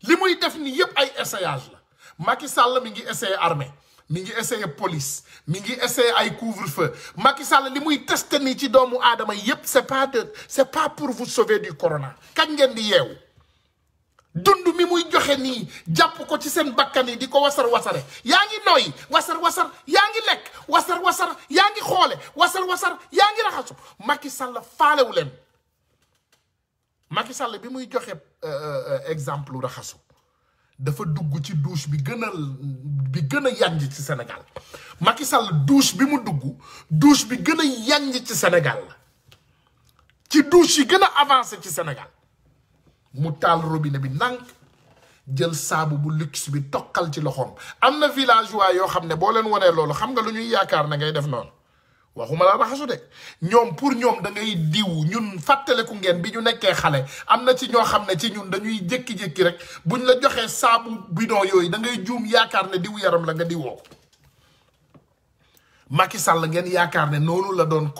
li muy def ni yëpp ay essayage la Macky Sall mi ngi essayer armée mi ngi essayer police mi ngi essayer ay couvre-feu Macky Sall li muy tester nii ci doomu aadama yëpp c'est pas pour vous sauver du corona kañ ngeen di yeewu dund mi muy joxe nii jàpp ko ci seen bakkan yi di ko wasar-wasare yaa ngi nooyi wasar-wasar yaa ngi lekk wasar-wasar yaa ngi xoole wasar-wasar yaa ngi raxasu Macky Sall faalewu leen Macky Sall bi muy joxe exemple raxasu dafa dugg ci douche bi gën a yanj ci Sénégal Macky Sall douche bi mu dugg douche bi gën a yanj ci Sénégal la ci douche yi gën a avancé ci Sénégal mu taal robinet bi ndànk jël saabu bu luxe bi toqal ci loxoom am na villageois yoo xam ne boo leen wanee loolu xam nga lu ñuy yaakaar na ngay def noonu waxuma la raxasu de ñoom pour ñoom da ngay diw ñun fàttaleku ngeen bi ñu nekkee xale am na ci ñoo xam ne ci ñun dañuy jékki-jékki rek buñ la joxee saabu bidon yooyu da ngay juum yaakaar ne diw yaram la nga diwoo Macky Sall ngeen yaakaar ne noonu la doon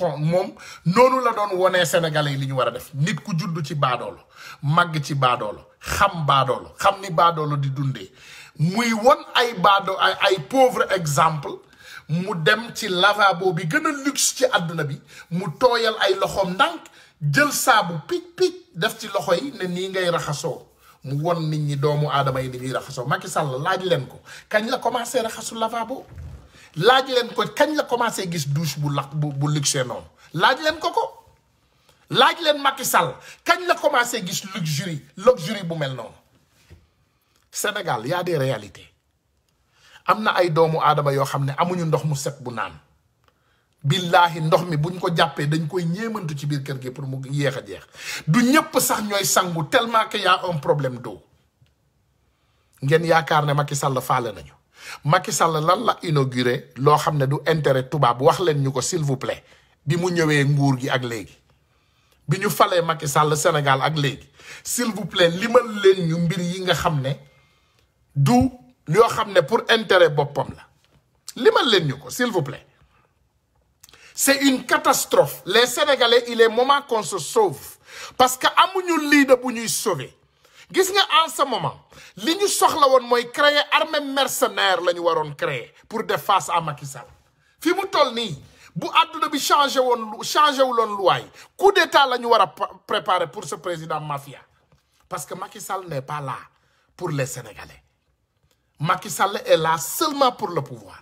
noonu la doon wonee sénégalais yi li ñu war a def nit ku juddu ci baadoolo màgg ci baadoolo xam ni baadoolo di dundee muy won ay pauvre exemple mu dem ci lavabo bi gën a luxe ci àdduna bi mu tooyal ay loxoom ndànk jël saabu pic def ci loxo yi ne nii ngay raxasoo mu won nit ñi doomu aadama yi ni ñuy raxasoo Macky Sall laaj leen ko kañ la commencé raxasu lavabo laaj leen ko kañ la commencé gis douche bu luxe noonu laaj leen ko laaj leen Macky Sall kañ la commencé gis luxury bu mel noonu Sénégal y a des réalités am na ay doomu aadama yoo xam ne amuñu ndox mu set bu naan billahi ndox mi buñ ko jàppee dañ koy ñeemantu ci biir kër gi pour mu yéex a jeex du ñëpp sax ñooy sangu tellement que y a un problème d'eau ngeen yaakaar ne Macky Sall faale nañu Macky Sall lan la inauguré loo xam ne du intérêt tubaab wax leen ñu ko s'il vous plaît bi mu ñëwee nguur gi ak léegi bi ñu falee Macky Sall Sénégal ak léegi s'il vous plaît limal leen ñu mbir yi nga xam ne du yoo xam ne pour intérêt boppam la limal leen ñu ko s'il vous plaît c'est une catastrophe les Sénégalais il est moment qu'on se sauve parce que amuñu leader bu ñuy sauver gis nga en ce moment li ñu soxla woon mooy créer armée mercenaire la ñu waroon créer pour def face à Macky Sall fi mu toll nii bu àdduna bi changé wuloon luwaay coup d'état la ñu war a préparer pour ce président mafia parce que Macky Sall n'est pas là pour les Sénégalais. Macky Sall est là seulement pour le pouvoir.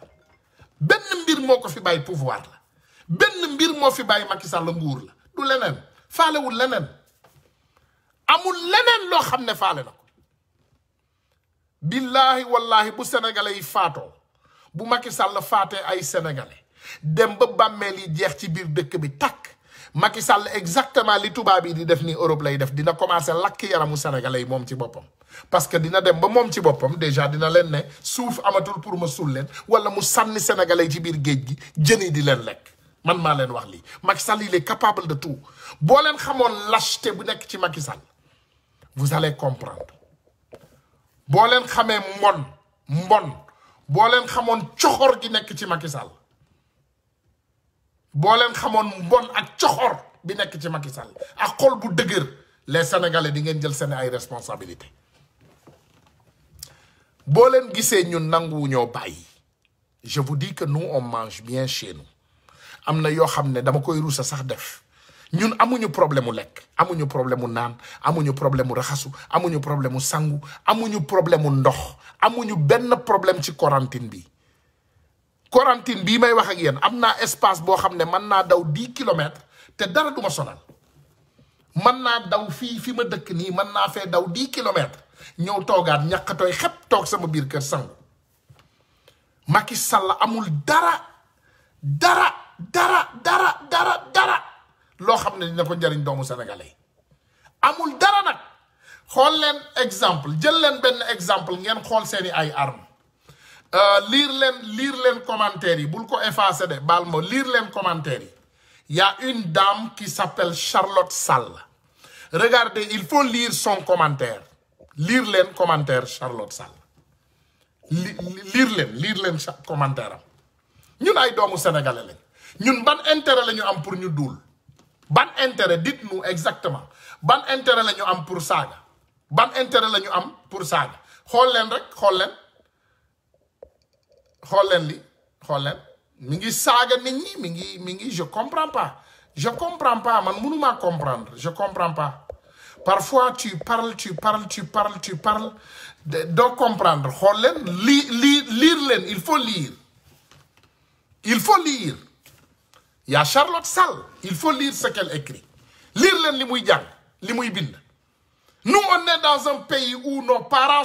Ben mbir moko fi bay pouvoir la. Ben mbir mo fi bay Macky Sall nguur la. Du lenen. Faalewul lenen. Amul lenen lo xamne faale nako. Billahi wallahi bu Sénégalais yi faato. Bu Macky Sall faate ay Sénégalais. Dem ba bammel yi jeex ci biir dëkk bi tak. Macky Sall exactement li tubaab yi di def ni Europe lay def dina commencer lakk yaramu Sénégalais yi moom ci boppam parce que dina dem ba moom ci boppam déjà dina leen ne suuf amatul pour ma suul leen wala mu sànni Sénégalais yi ci biir géej gi jëni di leen lekk man maa leen wax lii Macky Sall il est capable de tout boo leen xamoon lâcheté bu nekk ci Macky Sall vous allez comprendre boo leen xamee mbon boo leen xamoon coxor gi nekk ci Macky Sall boo leen xamoon mbon ak coxor bi nekk ci Macky Sall ak xol bu dëgër les Sénégalais di ngeen jël seen ay responsabilité boo leen gisee ñun nanguwu ñoo bàyyi je vous dis que nous on mange bien chez nous am na yoo xam ne dama koy rusa sax def ñun amuñu problème mu lekk amuñu problème mu naan amuñu problème mu raxasu amuñu problème mu sangu amuñu problème mu ndox amuñu benn problème ci quarantaine bi quarantaine bii may wax ak yéen am naa espace boo xam ne mën naa daw 10 kilomètres te dara du ma sonal mën naa daw fi ma dëkk nii mën naa fee daw 10 kilomètres ñëw toogaat ñàkkatooy xepp toog sama biir kër sangu Macky Sall amul dara loo xam ne dina ko njariñ doomu sénégalais amul dara nag xool leen exemple jël leen benn exemple ngeen xool seeni ay armes lire leen commentaires yi bul ko effacer de baal ma lire leen commentaires yi y a une dame qui s'appelle Charlotte Sall regardez il faut lire son commentaire lire leen commentaire Charlotte Sall lire leen commentaire am ñun ay doomu sénégalais lañ ñun ban intérêt la ñu am pour ñu duul ban intérêt dites-nous exactement ban intérêt la ñu am pour saaga ban intérêt la ñu am pour saaga xool leen rek xool leen li mi ngi saaga nit ñi mi ngi je comprends pas man mënuma comprendre je comprends pas parfois tu parles doo comprendre xool leen lire leen il faut lire y a Charlotte Sall il faut lire ce qu'elle écrit lire leen li muy jàng li muy bind nous on est dans un pays où nos parents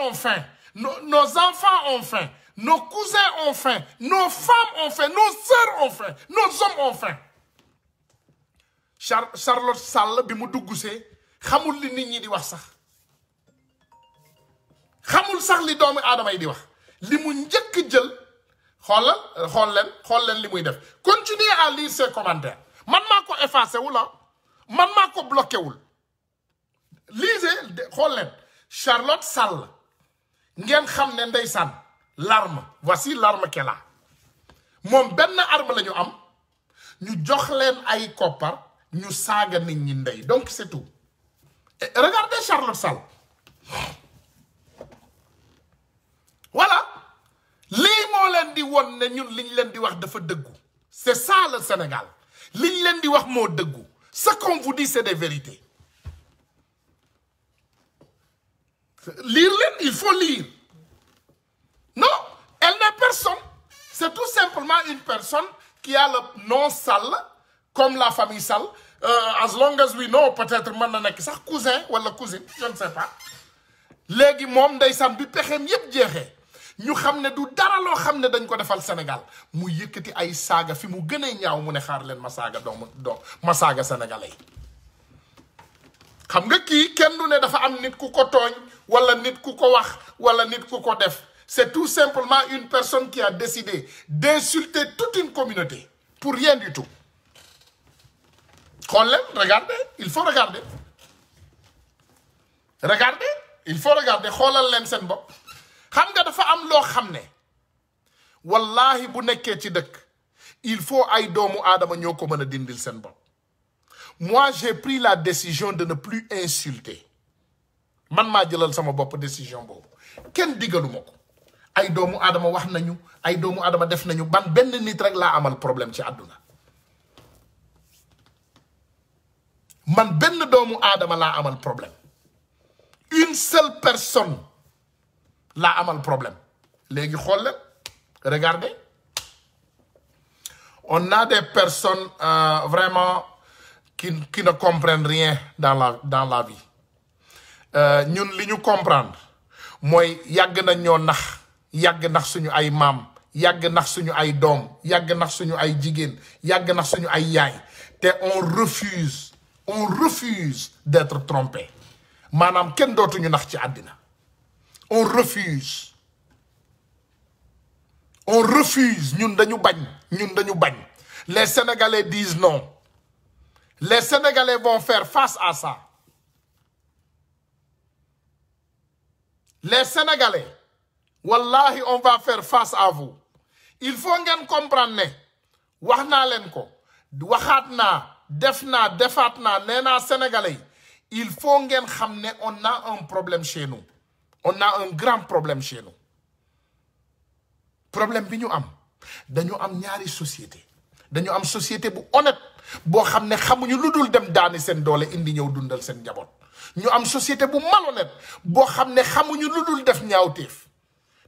ont faim nos enfants ont faim nos cousins ont faim nos femmes ont faim nos sœurs ont faim nos hommes ont faim Charlotte Sall bi mu duggsee xamul li nit ñi di wax sax xamul sax li doomu aadama yi di wax li mu njëkk jël xool leen li muy def continuez à lire ses commentaires man maa ko effacé wul man maa ko bloqué wul lisez xool leen Charlotte Sall ngeen xam ne ndeysaan l'arme voici l'arme qu'elle a moom benn arme la ñu am ñu jox leen ay koppar ñu saaga nit ñi ndey donc c'est tout et regardez Charlotte Sall voilà lii moo leen di won ne ñun liñ leen di wax dafa dëggu c'est ça le Sénégal liñ leen di wax moo dëggu ce qu'on vous dit c'est des vérités lire leen il faut lire non elle n'est personne c'est tout simplement une personne qui a le nom Sall comme la famille Sall as long as we know peut-être mën na nekk sax cousin wala cousine je ne sais pas léegi moom ndeysaan bi pexeem yépp jeexee ñu xam ne du dara loo xam ne dañ ko defal Sénégal mu yëkkati ay saaga fi mu gën a ñaaw mu ne xaar leen ma saaga ma saaga sénégalais yi xam nga kii kenn du ne dafa am nit ku ko tooñ wala nit ku ko wax wala nit ku ko def c'est tout simplement une personne qui a décidé d'insulter toute une communauté pour rien du tout xool leen regardez il faut regarder xoolal leen seen bopp xam nga dafa am loo xam ne wallahi bu nekkee ci dëkk il faut ay doomu aadama ñoo ko mën a dindil seen bopp moi j'ai pris la décision de ne plus insulter man maa jëlal sama bopp décision boobu kenn digaluma ko ay doomu aadama wax nañu ay doomu aadama def nañu benn nit rek laa amal problème ci àdduna man benn doomu aadama laa amal problème une seule personne la amal problème léegi xool leen regardez on a des personnes vraiment qui ne comprennent rien dans la vie ñun li ñu comprendre mooy yàgg nañ ñoo nax yàgg nax suñu ay maam yàgg nax suñu ay doom yàgg nax suñu ay jigéen yàgg nax suñu ay yaay te on refuse d'être trompé maanaam kenn dootuñu nax ci àddina on refuse ñun dañu bañ les Sénégalais disent non les Sénégalais vont faire face à ça les Sénégalais wallahi on va faire face à vous il faut ngeen comprendre ne wax naa leen ko waxaat naa defaat naa nee naa Sénégalais il faut ngeen xam ne on a un problème chez nous on a un grand problème chez nous problème bi ñu am dañu am ñaari société dañu am société bu honnête boo xam ne xamuñu lu dul dem daani seen doole indi ñëw dundal seen njaboot ñu am société bu malhonnête boo xam ne xamuñu lu dul def ñaawteef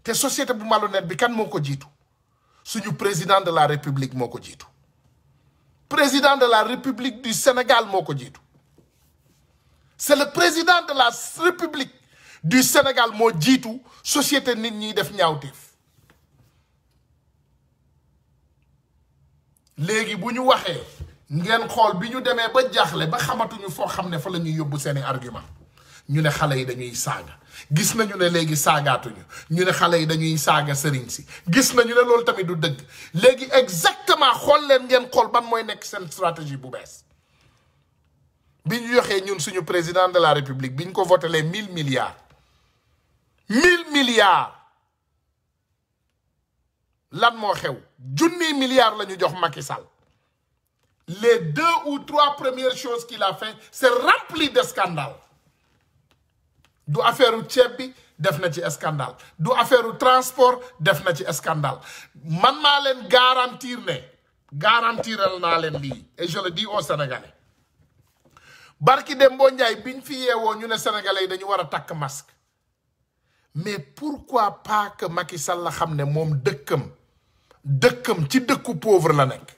te société bu malhonnête bi kan moo ko jiitu suñu président de la république moo ko jiitu président de la république du Sénégal moo ko jiitu c'est le président de la république du Sénégal moo jiitu société nit ñi def ñaawteef léegi bu ñu waxee ngeen xool bi ñu demee ba jaaxle ba xamatuñu foo xam ne fa la ñuy yóbbu seeni argument ñu ne xale yi dañuy saaga gis nañu ne léegi saagaatuñu ñu ne xale yi dañuy saaga sëriñ si gis nañu ne loolu tamit du dëgg léegi exactement xool leen ngeen xool ban mooy nekk seen stratégie bu bees bi ñu yoxee ñun suñu président de la république bi ñu ko voté les 1000 milliards lan moo xew junniy milliards la ñu jox Macky Sall les 2 ou 3 premières choses qu'il a fait c'est rempli de scandales du affaire u ceeb bi def na ci scandale du affaire u transport def na ci scandale man maa leen garantiral naa leen lii et je le dis aux Sénégalais barki Dembo Ndiaye biñ fi yeewoo ñu ne Sénégalais yi dañu war a takk masque mais pourquoi pas que Macky Sall la xam ne moom dëkkam ci dëkku pauvre la nekk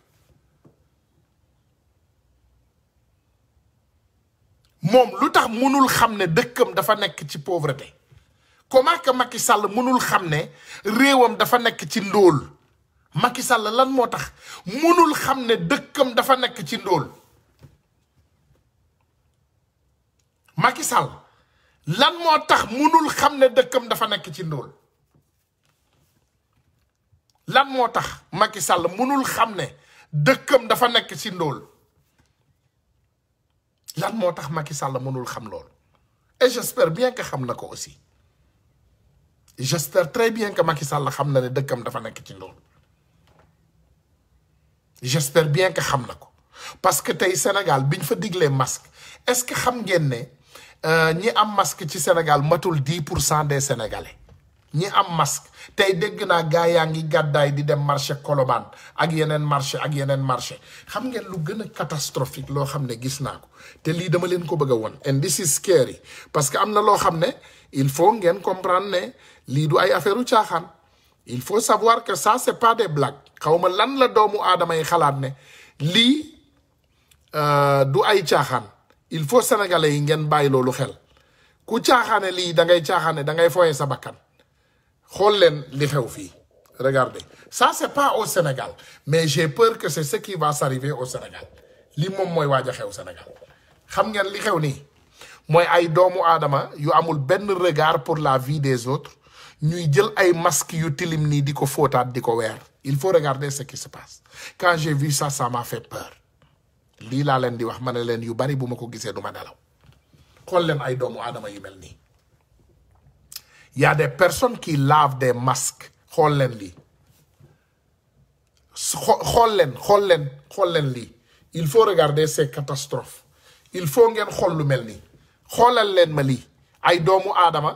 moom lu tax mënul xam ne dëkkam dafa nekk ci pauvreté comment que Macky Sall mënul xam ne réewam dafa nekk ci ndóol Macky Sall lan moo tax mënul xam ne dëkkam dafa nekk ci ndóol Macky Sall lan moo tax mënul xam ne dëkkam dafa nekk ci ndóol lan moo tax Macky Sall mënul xam ne dëkkam dafa nekk ci ndóol lan moo tax Macky Sall mënul xam loolu et j'espère bien que xam na ko aussi j'espère très bien que Macky Sall xam na ne dëkkam dafa nekk ci ndóol j'espère bien que xam na ko parce que tey Sénégal biñ fa diglee masque est-ce que xam ngeen ne ñi am masque ci Sénégal matul 10% des Sénégalais ñi am masque tey dégg naa gaa yaa ngi gàddaay di dem marché Colobane ak yeneen marché xam ngeen lu gën a catastrophique loo xam ne gis naa ko te lii dama leen ko bëgg a won and this is scary parce que am na loo xam ne il faut ngeen comprendre ne lii du ay affaire u caaxaan il faut savoir que ça c'est pas des blagues xawma lan la doomu aadama yi xalaat ne lii du ay caaxaan il faut sénégalais yi ngeen bàyyi loolu xel ku caaxaane lii da ngay caaxaane da ngay foyee sa bakkan xool leen li xew fii regardez ça c'est pas au Sénégal mais j'ai peur que c'est ce qui va s'arriver au Sénégal li moom mooy waaj a xew Sénégal xam ngeen li xew nii mooy ay doomu aadama yu amul benn regard pour la vie des autres ñuy jël ay masques yu tilim nii di ko fóotaat di ko weer il faut regarder ce qui se passe quand j'ai vu ça ça m'a fait peur lii laa leen di wax ma ne leen yu bari bu ma ko gisee du ma nelaw xool leen ay doomu aadama yu mel nii y a des personnes qui lavent des masques xool leen lii xool leen lii il faut regarder ces catastrophes il faut ngeen xool lu mel nii xoolal leen ma lii ay doomu aadama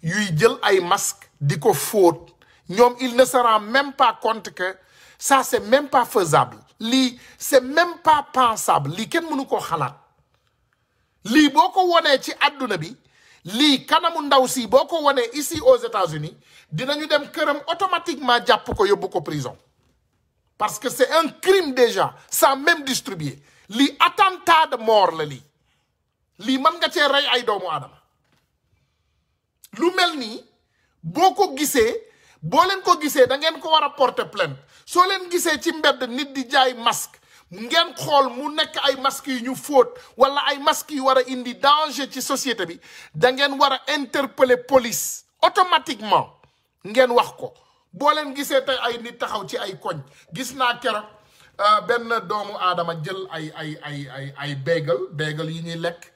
yuy jël ay masques di ko fóot ñoom il ne se rend même pas compte que ça c'est même pas faisable lii c'est même pas pensable lii kenn mënu koo xalaat lii boo ko wonee ci àdduna bi lii kanamu ndaw si boo ko wanee ici aux États-Unis dinañu dem këram automatiquement jàpp ko yóbbu ko prison parce que c'est un crime déjà sans même distribuer lii attentat de mort la lii mën nga cee rey ay doomu aadama lu mel nii boo ko gisee boo leen ko gisee da ngeen ko war a porter plainte soo leen gisee ci mbedd nit di jaay masque ngeen xool mu nekk ay masques yu ñu fóot wala ay masques yu war a indi danger ci société bi da ngeen war a interpeller police automatiquement ngeen wax ko boo leen gisee tey ay nit taxaw ci ay koñ gis naa keroog benn doomu aadama jël ay bagel yi ñuy lekk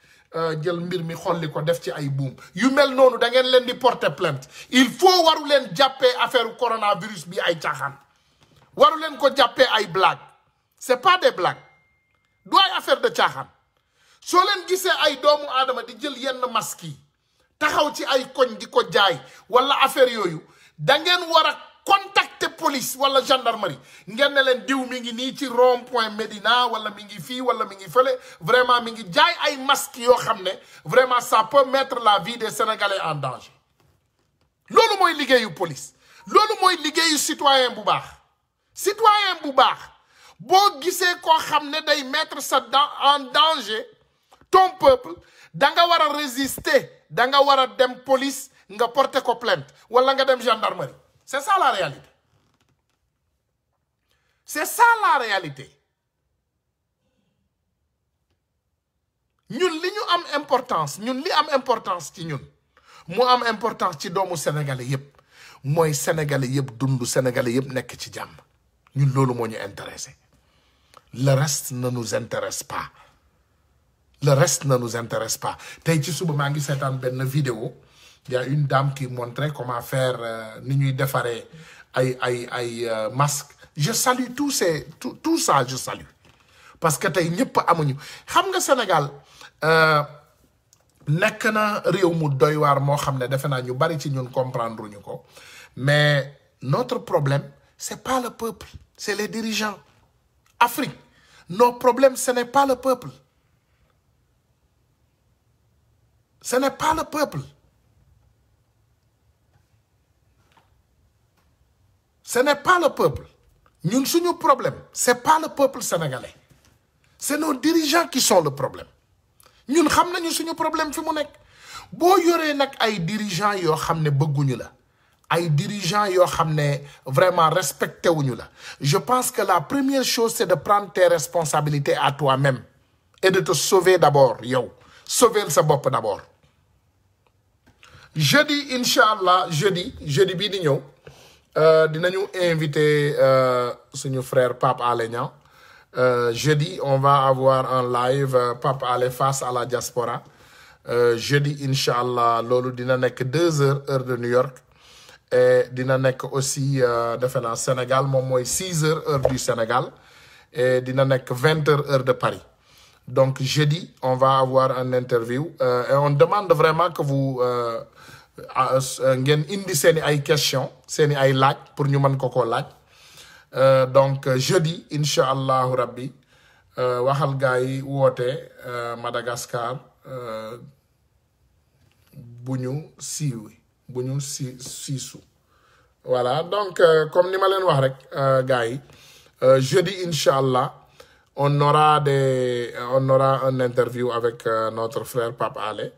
jël mbir mi xolli ko def ci ay buum yu mel noonu da ngeen leen di porter plainte il faut waru leen jàppee affaire coronavirus bi ay caaxaan waru leen ko jàppee ay blague c'est pas des blagues du ay affaire de caaxaan soo leen gisee ay doomu aadama di jël yenn masques yi taxaw ci ay koñ di ko jaay wala affaire yooyu da ngeen war a contacter police wala gendarmerie ngeen ne leen diw mi ngi nii ci rond point Médina wala mi ngi fii wala mi ngi fële vraiment mi ngi jaay ay masques yoo xam ne vraiment ça peut mettre la vie des Sénégalais en danger loolu mooy liggéeyu police loolu mooy liggéeyu citoyen bu baax boo gisee koo xam ne day mettre ça en danger ton peuple da nga war a résister da nga war a dem police nga porter ko plainte wala nga dem gendarmerie c'est ça la réalité c'est ça la réalité ñun li ñu am importance ñun li am importance ci ñun mu am importance ci doomu sénégalais yépp mooy sénégalais yépp dund sénégalais yépp nekk ci jàmm ñun loolu moo ñu intéressé le reste ne nous intéresse pas le reste ne nous intéresse pas tey ci suba maa ngi seetaan benn vidéo il y a une dame qui montrait comment faire ni ñuy defaree ay masque je salue tout ça je salue parce que tey ñëpp amuñu xam nga Sénégal nekk na réew mu doy waar moo xam ne defe naa ñu bari ci ñun comprendre ñu ko mais notre problème c'est pas le peuple c'est les dirigeants Afrique nos problèmes ce n'est pas le peuple ce n'est pas le peuple ce n'est pas le peuple ñun suñu problème c'est pas le peuple sénégalais c'est nos dirigeants qui sont le problème ñun xam nañu suñu problème fi mu nekk boo yoree nag ay dirigeants yoo xam ne bëgguñu la ay dirigeants yoo xam ne vraiment respecté wuñu la je pense que la première chose c'est de prendre tes responsabilités à toi-même et de te sauver d'abord yow sauver sa bopp d'abord jeudi inchallah jeudi bii di ñëw dinañu invité suñu frère Pape Alé Niang jeudi on va avoir en live Pape Alé face à la diaspora jeudi inchallah loolu dina nekk 2 heures heure de New York et dina nekk aussi defe naa Sénégal moom mooy 6 heures heure du Sénégal et dina nekk 20 heures heure de Paris donc jeudi on va avoir un interview et on demande vraiment que vous ngeen indi seeni ay questions seeni ay laaj pour ñu mën ko laaj donc jeudi incha allahu rabbi waxal gaa yi woote Madagascar bu ñu siisu voilà donc comme ni ma leen wax rek gaa yi jeudi incha allah on aura un interview avec notre frère Pape Alé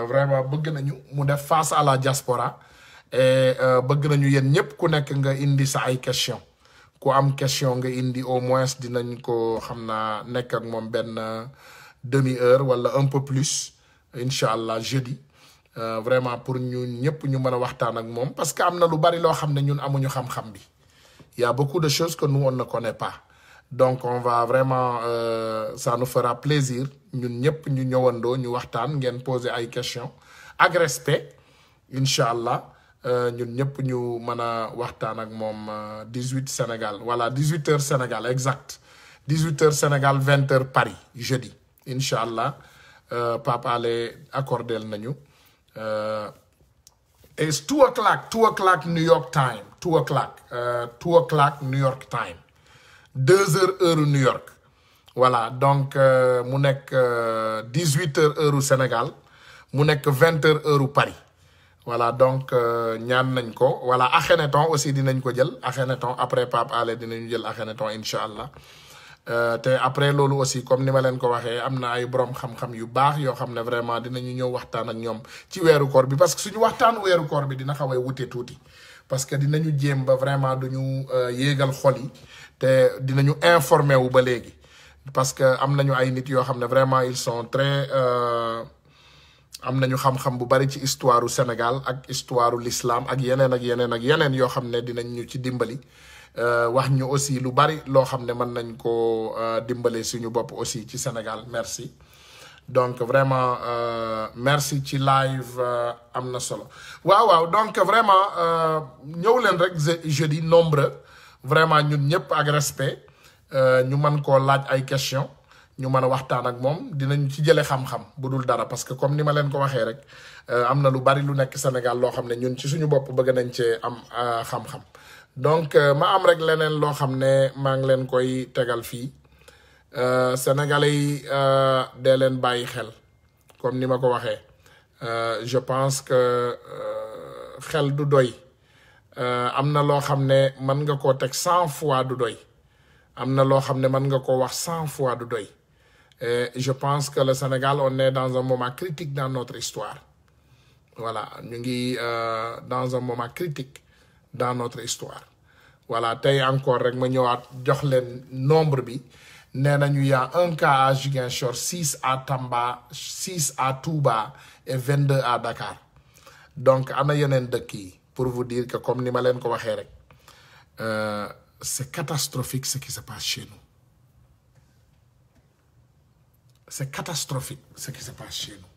vraiment bëgg nañu mu def face à la diaspora et bëgg nañu yéen ñëpp ku nekk nga indi sa ay question ku am question nga indi au moins dinañ ko xam naa nekk ak moom benn demi-heure wala un peu plus incha allah jeudi vraiment pour ñun ñëpp ñu mën a waxtaan ak moom parce que am na lu bari loo xam ne ñun amuñu xam-xam bi il y a beaucoup de choses que nous on ne connaît pas donc on va vraiment ça nous fera plaisir ñun ñëpp ñu ñëwandoo ñu waxtaan ngeen poser ay questions ak respect incha allah ñun ñëpp ñu mën a waxtaan ak moom 18 Sénégal voilà 18h Sénégal exact 18h Sénégal 20h Paris jeudi incha allah Pape Alé accordel nañu it's 2 o'clock New York time 2 o'clock New York time 2 heures heure New York voilà donc mu nekk 18 heures heure Sénégal mu nekk 20h heure Paris voilà donc ñaan nañ ko voilà Akhenaton aussi dinañ ko jël Akhenaton après Pape Alé dinañu jël Akhenaton incha allah te après loolu aussi comme ni ma leen ko waxee am na ay borom xam-xam yu baax yoo xam ne vraiment dinañu ñëw waxtaan ak ñoom ci weeru koor bi parce que suñu waxtaan weeru koor bi dina xaw a wute tuuti parce que dinañu jéem ba vraiment duñu yéegal xol yi te dinañu informé wu ba léegi parce que am nañu ay nit yoo xam ne vraiment ils sont très am nañu xam-xam bu bari ci histoire u Sénégal ak histoire u l'islam ak yeneen ak yeneen ak yeneen yoo xam ne dinañ ñu ci dimbali wax ñu aussi lu bari loo xam ne mën nañ ko dimbale suñu bopp aussi ci Sénégal merci donc vraiment merci ci live am na solo waaw donc vraiment ñëw leen rek jeudi nombreux vraiment ñun ñëpp ak respect ñu mën koo laaj ay question ñu mën a waxtaan ak moom dinañ ci jële xam-xam bu dul dara parce que comme ni ma leen ko waxee rek am na lu bari lu nekk Sénégal loo xam ne ñun ci suñu bopp bëgg nañ cee am xam-xam donc ma am rek leneen loo xam ne maa ngi leen koy tegal fii Sénégalais yi dee leen bàyyi xel comme ni ma ko waxee je pense que xel du doy am na loo xam ne mën nga koo teg 100 fois du doy am na loo xam ne mën nga ko wax 100 fois du doy et je pense que le Sénégal on est dans un moment critique dans notre histoire voilà ñu ngi dans un moment critique dans notre histoire voilà tey encore rek ma ñëwaat jox leen nombre bi nee nañu y a 1 cas à Ziguinchor 6 à Tamba 6 à Touba et 22 à Dakar donc ana yeneen dëkk yi pour vous dire que comme ni ma leen ko waxee rek c'est catastrophique ce qui se passe chez nous c'est catastrophique ce qui se passe chez nous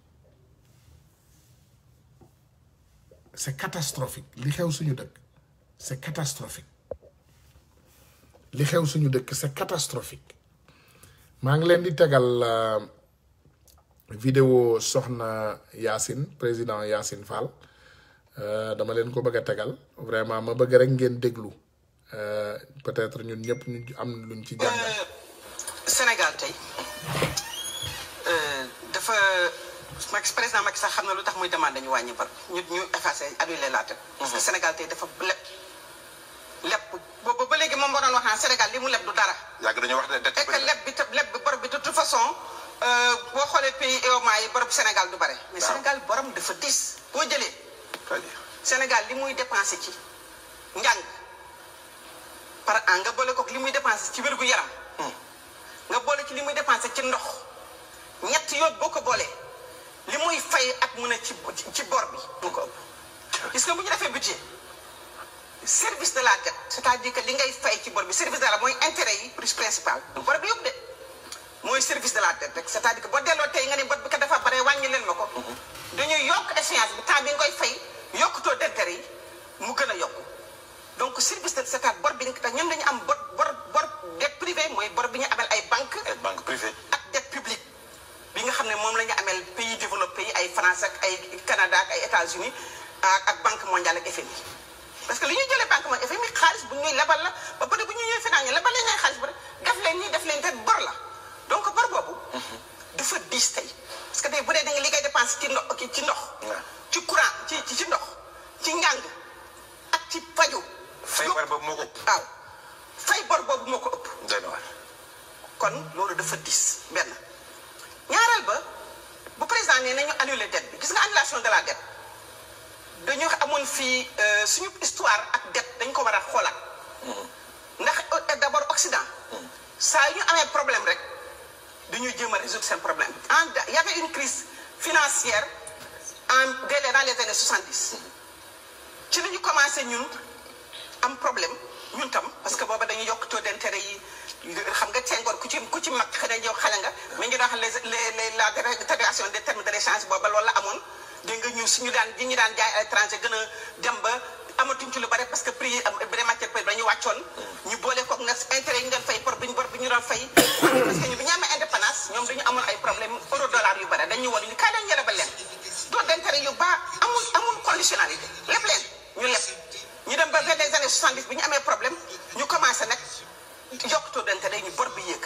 c'est catastrophique li xew suñu dëkk c'est catastrophique li xew suñu dëkk c'est catastrophique maa ngi leen di tegal vidéo soxna Yacine président Yacine Fall dama leen ko bëgg a tegal vraiment ma bëgg rek ngeen déglu peut-être ñun ñëpp ñu am luñ ci jàngal.
Sénégal tey dafa président Macky Sall xam na lu tax muy demande ñu wàññi bor ñu effacé annuler la dette. parce que Sénégal tey dafa leb boobu ba léegi moom moo doon wax naan Sénégal li mu leb du dara.
yàgg dañoo wax ne dette
que leb bi bor bi de toute façon boo xoolee pays EOMA yi bor bu Sénégal du bare. mais Sénégal borom dafa diis. boo jëlee. Sénégal li muy dépensé ci njàng par an nga boole ko li muy dépensé ci wérgu yaram. nga boole ci li muy dépensé ci ndox ñett yooyu boo ko boolee li muy fay at mu ne ci bor bi mu ko ëpp. gis nga bu ñu defee budget service de la dette c'est-à-dire que li ngay fay ci bor bi service de la mooy intérêt yi plus principal du bor bi yëpp de mooy service de la dette rek c'est-à-dire que boo delloo tey nga ne bor bi kat dafa bare wàññi leen ma ko. dañuy yokk échéance bi temps bi nga koy fay yokk taux d'intérêt yi mu gën a yokku donc service de c'est-à-dire bor bi nga ñun dañu am bor dette privée mooy bor bi ñu amel ay banques.
ay banques privées
ak dette publique bi nga xam ne moom la ñu amel pays développés yi ay France ak ay Canada ak ay États-Unis ak banque mondiale ak FMI. parce que li ñuy jëlee banque mooy FMI xaalis bu ñuy lebal la ba pare bu ñu ñëwee finance ñu lebal leen xaalis bu rek def leen te bor la donc bor boobu. dafa diis tey parce que tey bu dee da nga li ngay dépense ci ndox ci courant ci ndox ci njàng ak ci faju.
fay bor boobu moo ko ëpp.
waaw fay bor boobu moo ko ëpp.
doy na waar.
kon loolu dafa diis benn ñaareel ba bu président nee nañu annuler dette bi gis nga annulation de la dette dañu amoon fii suñu histoire ak dette dañ ko war a xoolaat. ndax d'abord Occident. saa yu ñu amee problème rek dañuy jéem a résoudre seen problème. y avait une crise financière dans les années 70 ci la ñu commencé ñun am problème ñun tam parce que booba dañuy yokk taux d'intérêt yi xam nga Senghor ku ci mag xëy na yow xale nga mais ñu doon wax la dévaluation des termes de l'échange booba loolu la amoon dégg nga ñu daan jaay à l'étranger gën a dem ba amatuñ ci lu bare parce que prix yi des matières premières dañu wàccoon ñu boole koog nag intérêt yi ñu doon fay bor bi ñu doon fay parce que bi ñu amee indépendance ñoom dañu amoon ay problème euro dollar yu bare dañu woon ñu kaay dañu yelebal leen taux d'intérêt yu baax amul conditionnalité lépp leen ñu leb ñu dem ba vers les années 70 bi ñu amee problème ñu commencé nag yokk taux d'intérêt ñu bor bi yéeg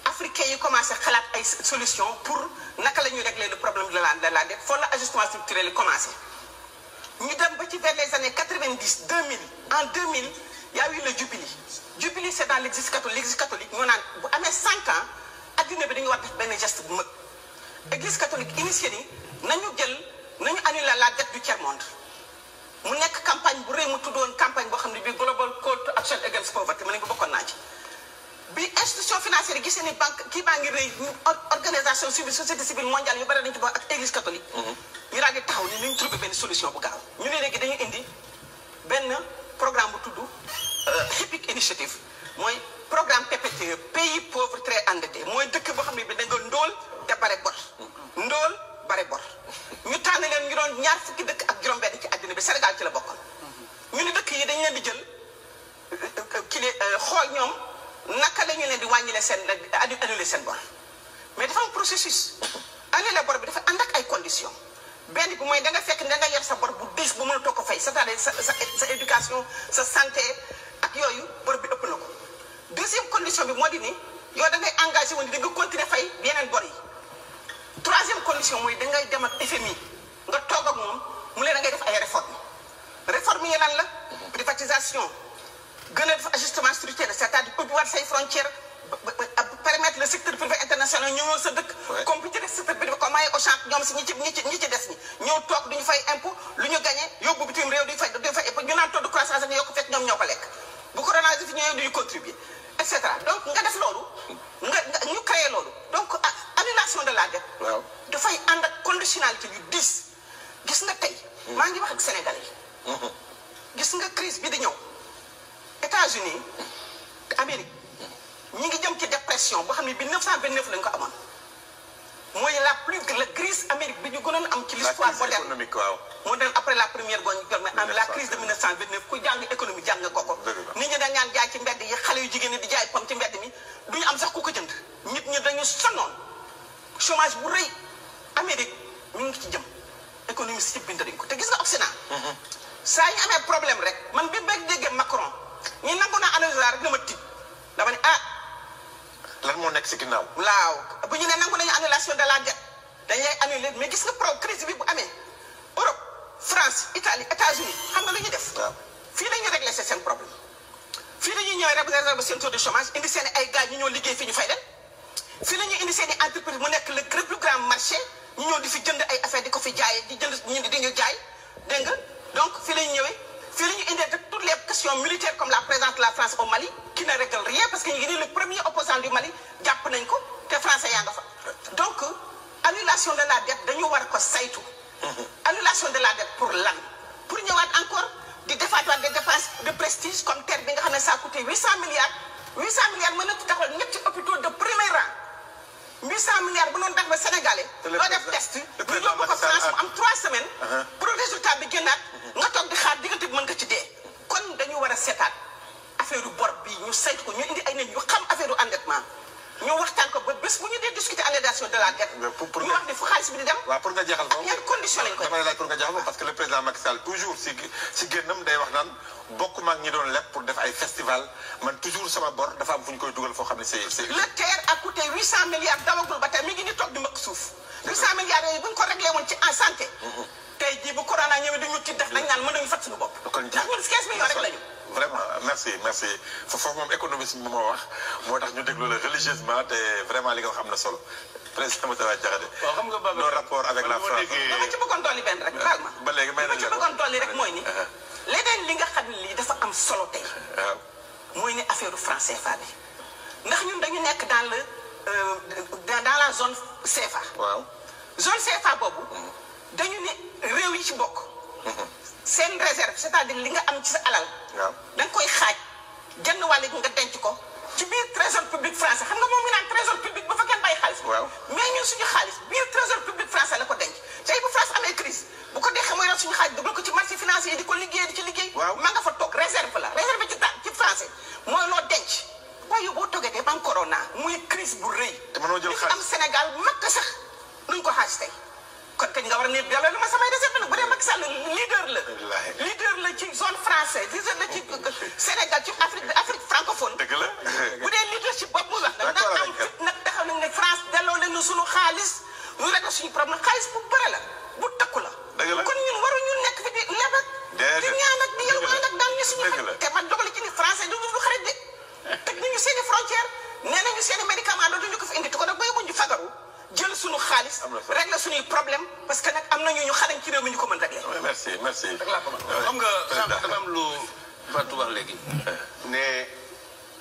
africains yi commencé xalaat ay solution pour naka la ñuy régler le problème de la dette foofu la ajustement structurel yi commencé ñu dem ba ci vers les années 90 2000 en 2000 y a eu le Jubilee c'est dans l'église catholique ñoo naan bu amee 5 ans adduna bi dañu war def benn geste bu mag église catholique initié ni nañu annuler la dette du tiers-monde mu nekk campagne bu rëy mu tuddoon campagne boo xam ne bii Global Call to Action Against Poverty ma ne ko bokkoon naa ci bi institution financière yi gisee ni banque kii baa ngi rëy organisation civile société civile mondiale yu bëri dañu ci bokk ak église catholique ñu daal di taxaw ni ñu trouvé benn solution bu gaaw ñu ne léegi dañu indi benn programme bu tudd HIPIC initiative mooy programme PPTE pays pauvre très endetté mooy dëkk boo xam ne bi da nga ndóol te bare bor ñu tànn leen ñu doon ñaar fukki dëkk ak juróom-benn ci àddina bi Sénégal ci la bokkoon ñu ni dëkk yi dañ leen di jël xool ñoom naka la ñu leen di wàññile seen annuler seen bor mais dafa am processus annuler bor bi dafa ànd ak ay conditions benn bi mooy da nga fekk da nga yor sa bor bu diis bu mënatoo ko fay c'est-à-dire sa éducation sa santé ak yooyu bor bi ëpp na ko deuxième condition bi moo di ni yow da ngay engagé woon di nga continuer fay yeneen bor yi troisième condition mooy da ngay dem ak FMI nga toog ak moom mu leen da ngay def ay réforme yi lan la privatisation gën a def ajustement structurel c'est-à-dire ubbiwaat say frontières permettre le secteur privé international ñëw sa dëkk compétir secteur privé ko maye au champ ñoom si ñi ci des ñi ñëw toog duñu fay impôt lu ñu gagné yóbbu bitim réew duñu fay ñu naan taux de croissance ak yokku fekk ñoom ñoo ko lekk bu coronavirus fi ñëwee duñu contribuer et cetera donc nga def loolu ñu créé loolu donc annulation de la dette dafay ànd ak conditionnalité yu 10 gis nga tey maa ngi wax ak Sénégalais yi gis nga crise bi di ñëw États-Unis Amérique ñi ngi jëm ci dépression boo xam ne bi 1929 lañ ko amoon mooy la crise Amérique bi ñu gënoon am ci l'histoire moderne moo doon après la première guerre mais la crise de 1929 ku jàng économie jàng nga ko nit ñi dañ ñaan jaay ci mbedd yi xale yu jigéen ñi di jaay pom ci mbedd mi duñu am sax ku ko jënd nit ñi dañu sonnoon chômage bu rëy Amérique ñu ngi ci jëm économie si bind dañ ko te gis nga Occident saa ñu amee problème rek man bi ma déggee Macron ñi nangu naa analyser rek dama tiit dama ne
lan moo nekk si ginnaaw.
waaw bu ñu ne nangu nañu annulation de la dette dañ lay annuler mais gis nga crise bi bu amee Europe France Italie États-Unis xam nga lu ñuy def. fii la ñuy régler seen problème fii la ñuy ñëwee réserver seen taux de chômage indi seen ay gars ñu ñëw liggéey fii ñu fay leen fii la ñuy indi seen i entreprise mu nekk le plus grand marché ñu ñëw di fi jënd ay affaire di ko fi jaayee di jënd ñu di ñu jaay dégg nga donc fii la ñuy ñëwee. fii la ñu indee toutes les questions militaires comme la présence de la France au Mali qui ne règle rien parce que ñu ngi nii le premier opposant du Mali jàpp nañ ko te français yaa nga fa donc annulation de la dette dañu war ko saytu annulation de la dette pour lan pour ñëwaat encore di defaat des dépenses de prestige comme terre bi nga xam ne ça a coûté 800 milliards mën na ci taxawal ñetti hôpitaux de premier rang 800 milliards bu noonu tax ba sénégalais loo def test ñu yóbbu ko France mu am 3 semaines pour résultat bi génnaat nga toog di xaar diggante bi mën nga ci dee kon dañu war a seetaat affaire u bor bi ñu saytu ko ñu indi ay nit yu xam affaire u endettement ñu waxtaan ko ba bés bu ñu dee discuter annulation de la dette ñu wax ne fu xaalis bi di dem
waaw pour nga jeexal foofu
yan condition lañ koy
dama lay laaj pour nga jeexal foofu parce que le président Macky Sall toujours si génnam day wax naan bokk maag ñi doon leb pour def ay festival man toujours sama bor dafa am fu ñu koy dugal foo xam ne c'est
le TER a coûté 800 milliards dawagul ba tey mi ngi ni toog di mbëkk suuf 800 milliards yooyu bu ñu ko réglé woon ci en santé tey jii bu corona ñëwee dañu ci def dañ naan mën nañu fat suñu bopp ndax ñun 15 millions rek lañu
vraiment merci foofu moom économiste bi moo wax moo tax ñu déglu la religieusement te vraiment li nga wax am na solo président Moustapha Diakhaté
xam nga Baba
nos rapports avec la France
dama ci bëggoon dolli benn rek baal ma
ba léegi may nañ
ci bëggoon dolli rek mooy ni leneen li nga xam ne lii dafa am solo tey mooy ni affaire franc CFA bi ndax ñun dañu nekk dans la zone CFA
waaw
zone CFA boobu dañu ne réew yi ci bokk seen réserve c'est-à-dire li nga am ci sa alal da nga koy xaaj genn wàll gi nga denc ko ci biir trésor public français xam nga moom ngi naan trésor public ba fa kenn bàyyi xaalis mais ñun suñu xaalis biir trésor public français la ko denc tey bu France amee crise bu ko dexee mooy yor suñu xaalis dugal ko ci marché financier di ko liggéey di ci liggéey ma nga fa toog réserve la réserve ci français mooy loo denc waaye boo toogee te ban corona muy crise bu rëy am Sénégal makk sax nuñ ko xaaj tey kon kañ nga war a ne delloo li ma samay réserve nag bu dee Macky Sall leader la ci zone française leader la ci Sénégal ci Afrique francophone bu dee leadership bopp muy wax nag am fit nag taxaw nañ ne France delloo leen suñu problème xaalis bu bare la bu takku la.
dëgg la
kon ñun waruñu nekk fi di leb ak di ñaan ak di yalwaan ak daan ñu suñu te man dogali ci ni français du xarit de teg nañu seeni frontière nee nañu seeni médicament dootuñu ko fi indi te ko nag bay bu ñu fagaru jël suñu xaalis régler suñuy problème parce que nag am nañu ñu xarañ ci réew mi ñu ko mën régler.
merci
xam nga sànq dafa am lu Fatou wax léegi ne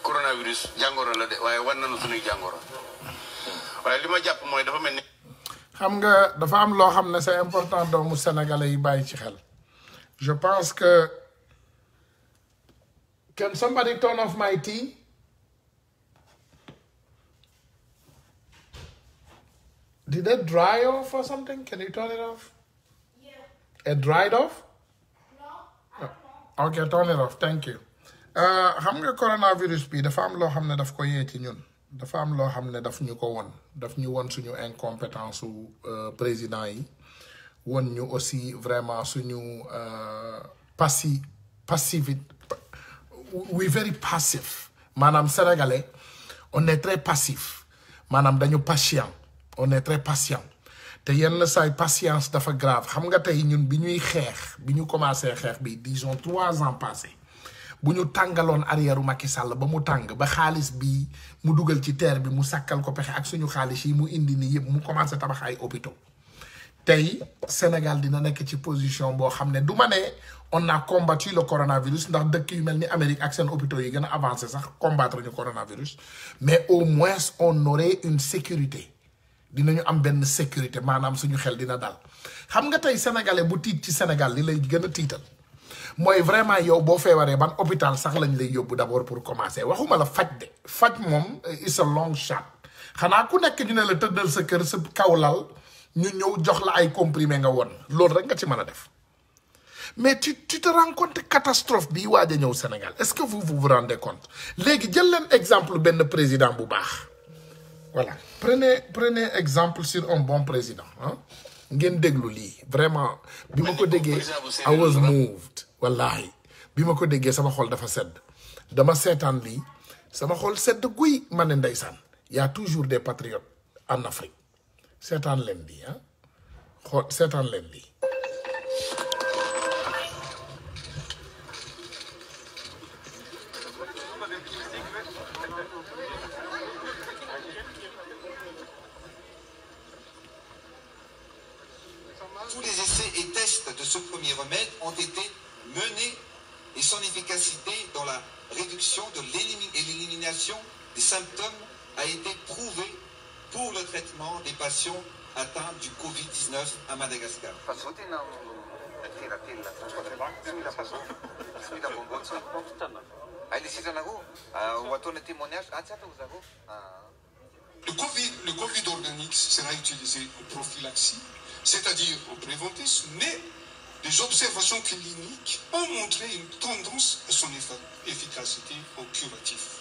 coronavirus jàngoro la de waaye war nañu suñuy jàngoro waaye li ma jàpp mooy dafa mel ni.
xam nga dafa am loo xam ne c'est important doomu sénégalais yi bàyyi ci xel je pense que can somebody turn off my tea? Did it dry off or something? Can you turn it off? Yeah. It dried off? No. Okay, turn it off. Thank you. xam nga coronavirus bi dafa am loo xam ne daf ko yee ci ñun dafa am loo xam ne daf ñu ko won daf ñu won suñu incompétence su président yi won ñu aussi vraiment suñu passivité we very passif maanaam sénégalais on est très passif maanaam dañu patient on est très patient te yenn saay patience dafa grave xam nga tey ñun bi ñuy xeex bi ñu commencé xeex bi disons 3 ans passés bu ñu tàngaloon arrière Macky Sall ba mu tàng ba xaalis bi mu dugal ci terre bi mu sàkkal ko pexe ak suñu xaalis yi mu indi nii yëpp mu commencé tabax ay hôpitaux tey Sénégal dina nekk ci position boo xam ne du ma ne on a combattu le coronavirus ndax dëkk yu mel ni Amérique ak seen hôpitaux yi gën a avancé sax combattre ñu coronavirus mais au moins on aurait une sécurité dinañu am benn sécurité maanaam suñu xel dina dal xam nga tey sénégalais bu tiit ci Sénégal li lay gën a tiital mooy vraiment yow boo feebaree ban hôpital sax lañ lay yóbbu d'abord pour commencer waxuma la faj de faj moom it's a long shot xanaa ku nekk ñu ne la tëddal sa kër sa kaw lal ñu ñëw jox la ay comprimé nga won loolu rek nga ci mën a def mais tu te rends compte catastrophe bii waaj a ñëw Sénégal est-ce que vous rendez compte léegi jël leen exemple benn président bu baax voilà prenez exemple sur un bon président ah ngeen déglu lii vraiment bi ma ko déggee I was moved wallahi bi ma ko déggee sama xol dafa sedd dama seetaan lii sama xol sedd guy ma ne ndeysaan y a toujours des patriotes en Afrique seetaan leen lii ah xool seetaan leen lii
Tous les essais et tests de ce premier remède ont été menés et son efficacité dans la réduction et l'élimination des symptômes a été prouvée pour le traitement des patients atteints du Covid-19 à Madagascar.
Le Covid organique sera utilisé en prophylaxie, c'est-à-dire au préventif, mais des observations cliniques ont montré une tendance à son efficacité au curatif.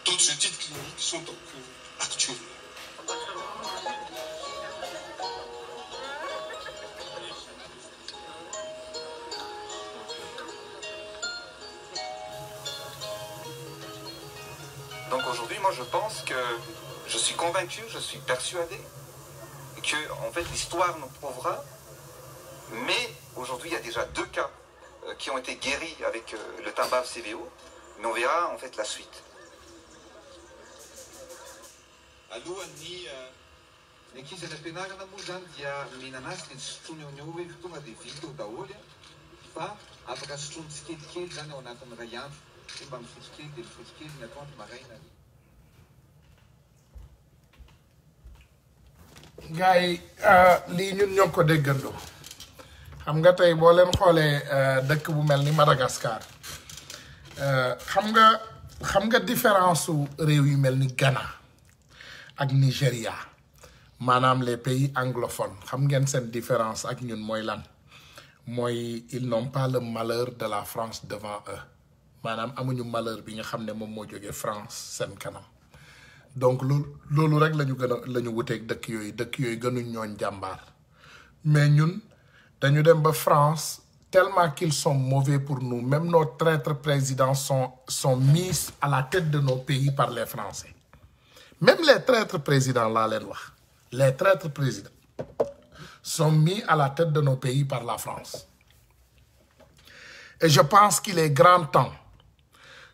D'autres études cliniques sont en cours actuellement.
Donc aujourd'hui, moi je pense que je suis convaincu, je suis persuadé que en fait l'histoire nous prouvera, mais aujourd'hui il y a déjà 2 cas qui ont été guéris avec le tabac CBO, mais on verra en fait la suite.
gars yi lii ñun ñoo ko déggandoo xam nga tey boo leen xoolee dëkk bu mel ni Madagascar xam nga différence su réew yu mel ni Ghana ak Nigéria maanaam les pays anglophones xam ngeen seen différence ak ñun mooy lan mooy ils n'ont pas le malheur de la France devant eux maanaam amuñu malheur bi nga xam ne moom moo jógee France seen kanam donc loolu rek lañu gën a la ñu wuteeg dëkk yooyu gënuñ ñooñ jàmbaar mais ñun dañu dem ba France tellement qu'ils sont mauvais pour nous même nos traîtres présidents sont mis à la tête de nos pays par les Français même les traîtres présidents laa leen wax les traîtres présidents sont mis à la tête de nos pays par la France. Et je pense qu'il est grand temps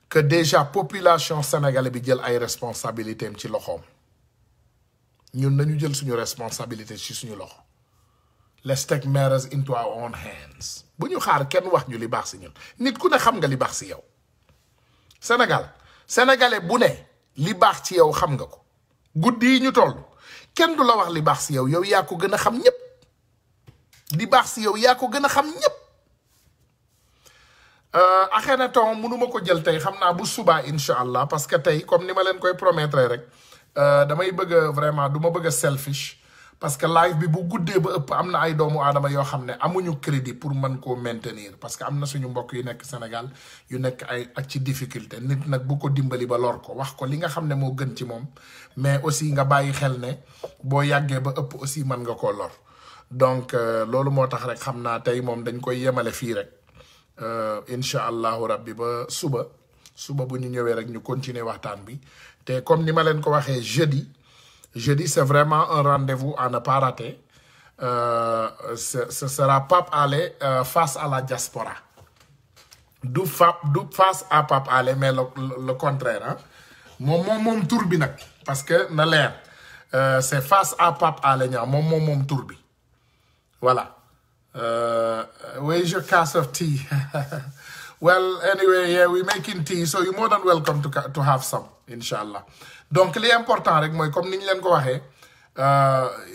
que déjà population sénégalaise bi jël ay responsabilités ci loxoom ñun nañu jël suñu responsabilité ci suñu loxo. Let's take matters into our own hands. bu ñu xaar kenn wax ñu li baax si ñun nit ku ne xam nga li baax si yow. Sénégalais bu ne li baax ci yow xam nga ko guddi yi ñu toll kenn du la wax li baax si yow yow yaa ko gën a xam ñëpp li baax si yow yaa ko gën a xam ñëpp. Akhenaton mënuma ko jël tey xam naa bu subaa incha allah parce que tey comme ni ma leen koy promettre rek damay bëgg a vraiment du ma bëgg a selfish parce que live bi bu guddee ba ëpp am na ay doomu aadama yoo xam ne amuñu crédit pour mën koo maintenir parce que am na suñu mbokk yu nekk Sénégal yu nekk ay ak ci difficulté nit nag bu ko dimbali ba lor ko wax ko li nga xam ne moo gën ci moom mais aussi nga bàyyi xel ne boo yàggee ba ëpp aussi mën nga koo lor donc loolu moo tax rek xam naa tey moom dañ koy yemale fii rek. Incha allahu rabbi ba suba bu ñu ñëwee rek ñu continuer waxtaan bi te comme ni ma leen ko waxee jeudi c'est vraiment un rendez-vous à ne pas rater ce sera Pape Alé face à la diaspora du face à Pape Alé mais le contraire ah moom tur bi nag parce que na leer c'est face à Pape Alé Niang moom tur bi voilà. Where's your cup of tea? Well, anyway, yeah, we're making tea, so you're more than welcome to have some, inshallah. Donc, l'important, rek, moi, comme nous l'avons dit,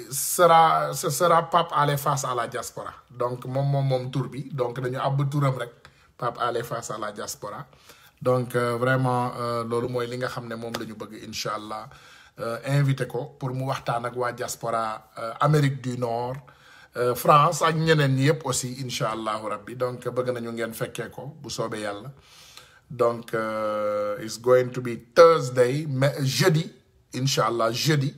ce sera Pape Alé face à la diaspora. Donc, mon tourbi. Donc, nous avons touram rek, Pape Alé face à la diaspora. Donc, vraiment, lolu moy li nga xamné mom lañu bëgg inshallah invité ko pour mu waxtaan ak wa diaspora Amérique du Nord. France ak ñeneen ñi yëpp aussi incha allahu rabbi donc bëgg nañu ngeen fekkee ko bu soobee yàlla donc it's going to be Thursday mais jeudi incha allah jeudi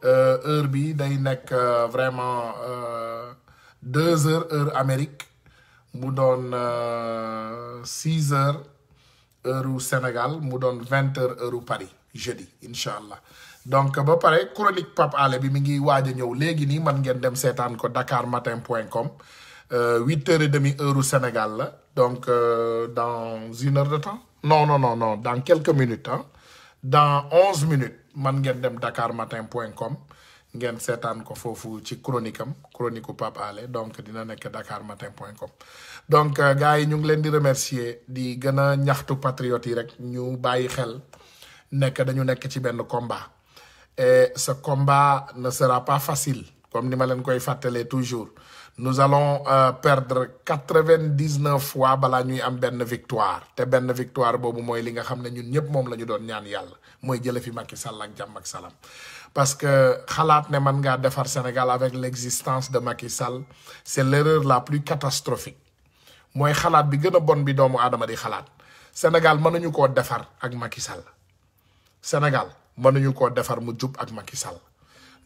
heure bi day nekk vraiment 2 heures heure Amérique mu doon 6 heures heure Sénégal mu doon 20 heures heure Paris jeudi incha allah. Donc ba pare chronique Pape Alé bi mi ngi waaj a ñëw léegi nii man ngeen dem seetaan ko dakarmatin.com 8h30 heure Sénégal la donc dans 1 heure de temps non dans quelques minutes hein dans 11 minutes man ngeen dem dakarmatin.com ngeen seetaan ko foofu ci chronique Pape Alé donc dina nekk dakarmatin.com donc gars yi ñu ngi leen di remercier di gën a ñaxtu patriotes yi rek ñu bàyyi xel nekk dañu nekk ci benn combat. Et ce combat ne sera pas facile, comme nous l'avons fait toujours. Nous allons perdre 99 fois bala ñuy am benn victoire. Te benn victoire boobu mooy li nga xam ne ñun ñëpp moom la ñu doon ñaan yàlla mooy jële fi Macky Sall ak jàmm ak salaam. Parce que xalaat ne man ngaa defar Sénégal avec l'existence de Macky Sall, c'est l'erreur la plus catastrophique. Mooy xalaat bi gën a bon bi doomu aadama di xalaat. Sénégal mënuñu koo defar ak Macky Sall. Sénégal mënuñu koo defar mu jub ak Macky Sall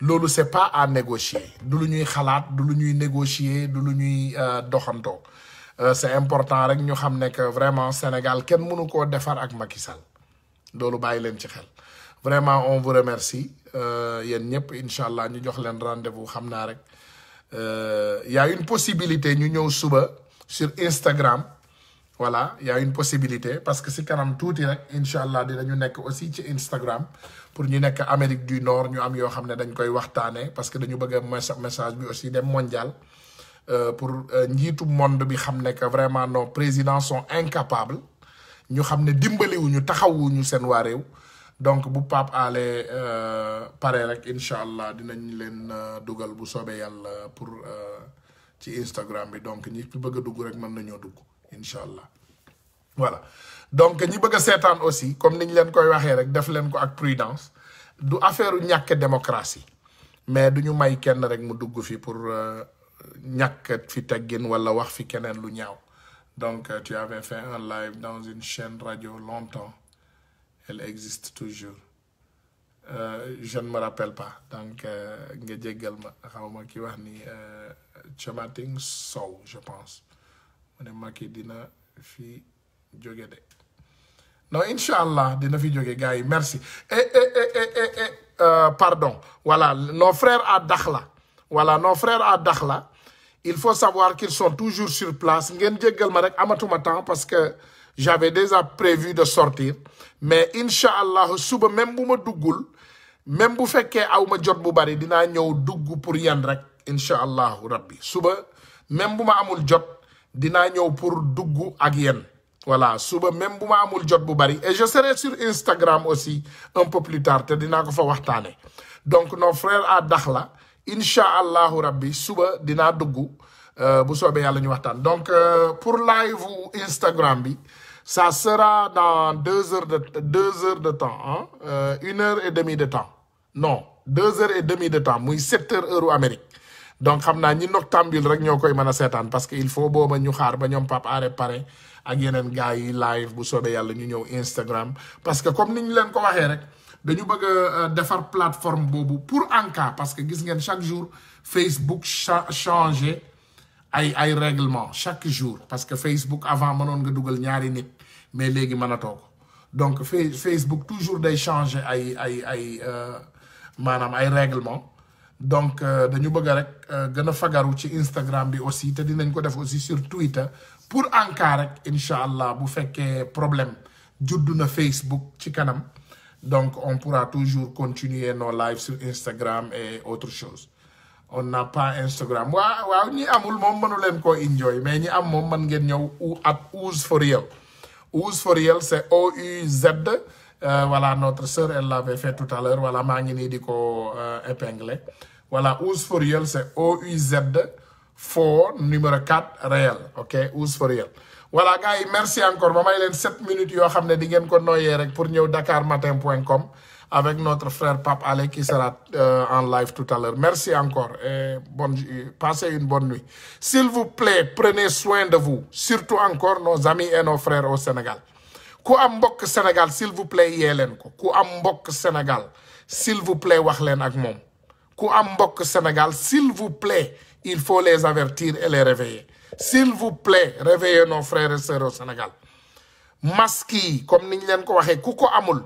loolu c'est pas à négocier du lu ñuy xalaat du lu ñuy négocier du lu ñuy doxantoo c'est important rek ñu xam ne que vraiment Sénégal kenn mënu koo defar ak Macky Sall loolu bàyyi leen ci xel vraiment on vous remercie yéen ñëpp incha allah ñu jox leen rendez-vous xam naa rek y a une possibilité ñu ñëw suba sur Instagram. Voilà, il y a une possibilité parce que si kanam tuuti rek inshallah dinañu nekk aussi ci Instagram pour ñu nekk Amérique du Nord ñu am yoo xam ne dañ koy waxtaanee parce que dañu bëgg message bi aussi dem mondial pour njiitu monde bi xam ne que vraiment nos présidents sont incapables ñu xam ne dimbaliwuñu taxawuñu seen waa réew donc bu Pape Alé pare rek inshallah dinañ leen dugal bu soobee yàlla pour ci Instagram bi donc ñi fi bëgg a dugg rek mën nañoo dugg. Inch'Allah. Voilà. Donc, ñi bëgg seetaan aussi, comme niñ leen koy waxee rek def leen ko ak prudence, du affaire ñàkk démocratie, mais duñu may kenn rek mu dugg fi pour ñàkk fi teggin wala wax fi keneen lu ñaaw. Donc, tu avais fait un live dans une chaîne radio longtemps. Elle existe toujours. Je ne me rappelle pas. Donc, nga jéggal ma xawma ki wax ni Chamating Sow, je pense. On est Macky dina fi jóge de non inshallah dina fi jóge gars yi merci pardon voilà nos frères à Dakhla Voilà, nos frères à Dakhla, il faut savoir qu'ils sont toujours sur place. Ngeen jéggal ma rek amatuma temps parce que j'avais déjà prévu de sortir. Mais Inch'Allah, suba même bu ma duggul, même bu fekkee aw ma jot bu bari dinaa ñëw dugg pour yan rek Inch'Allah rabbi. Suba même bu ma amul jot dinaa ñëw pour dugg ak yéen. Voilà, suba même bu ma amul jot bu bari. Et je serai sur Instagram aussi un peu plus tard te dinaa ko fa waxtaane. Donc nos frères à Dakhla, Inch'Allah rabbi suba dinaa dugg bu soobee yàlla ñu waxtaan. Donc pour live Instagram bi ça sera dans 2 heures de temps hein? 1h30 de temps. Non, 2h30 de temps muy 7h heure Amérique. Donc xam naa ñi noctambule rek ñoo koy mën a seetaan parce que il faut booba ñu xaar ba ñoom Pape Are pare ak yeneen gars yi live bu soobee yàlla ñu ñëw Instagram parce que comme ni ñu leen ko waxee rek dañu bëgg a defar plateforme boobu pour en cas parce que gis ngeen chaque jour Facebook changer ay règlement chaque jour parce que Facebook avant mënoon nga dugal ñaari nit mais léegi mënatoo ko donc Facebook toujours day changer ay maanaam ay règlement donc dañu bëgg rek gën a fagaru ci Instagram bi aussi te dinañ ko def aussi sur Twitter pour en cas rek Inch'Allah bu fekkee problème juddu na Facebook ci kanam donc on pourra toujours continuer nos lives sur Instagram et autre chose. On n'a pas Instagram waaw ñi amul moom mënu leen koo enjoy mais ñi am moom mën ngeen ñëw at Ouz for Real. Ouz for Real c'est OUZ. Voilà, notre sœur, elle l'avait fait tout à l'heure. Voilà, maa ngi nii di ko épingler. Voilà, Ouz for Real, c'est OUZ 4, numéro 4, réel. OK, Ouz for Real. Voilà, gars yi, merci encore. Ma may leen 7 minutes yoo xam ne di ngeen ko noyyee rek pour ñëw dakarmatin.com avec notre frère Pape Ale qui sera en live tout à l'heure. Merci encore et passez une bonne nuit. S'il vous plaît, prenez soin de vous. Surtout encore nos amis et nos frères au Sénégal. Ku am mbokk Sénégal s'il vous plaît yee leen ko ku am mbokk Sénégal s'il vous plaît wax leen ak moom ku am mbokk Sénégal s'il vous plaît il faut les avertir et les réveiller s'il vous plaît réveillez nos frères et sœurs au Sénégal. Masque yi comme niñ leen ko waxee ku ko amul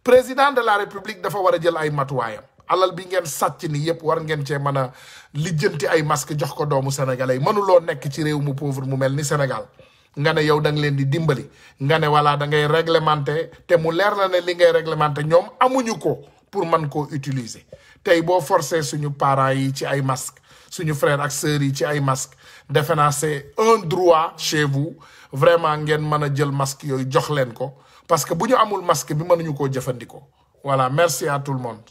président de la République dafa war a jël ay matuwaayam alal bi ngeen sàcc ni yëpp war ngeen cee mën a lijjanti ay masque jox ko doomu sénégalais yi mënuloo nekk ci réew mu pauvre mu mel ni Sénégal nga ne yow da nga leen di dimbali nga ne wala da ngay réglementé te mu leer na ne li ngay réglementé ñoom amuñu ko pour mën koo utiliser tey boo forcé suñu parents yi ci ay masque suñu frères ak sœurs yi ci ay masque defe naa c'est un droit chez vous vraiment ngeen mën a jël masque yooyu jox leen ko parce que bu ñu amul masque bi mënuñu koo jëfandikoo voilà merci à tout le monde.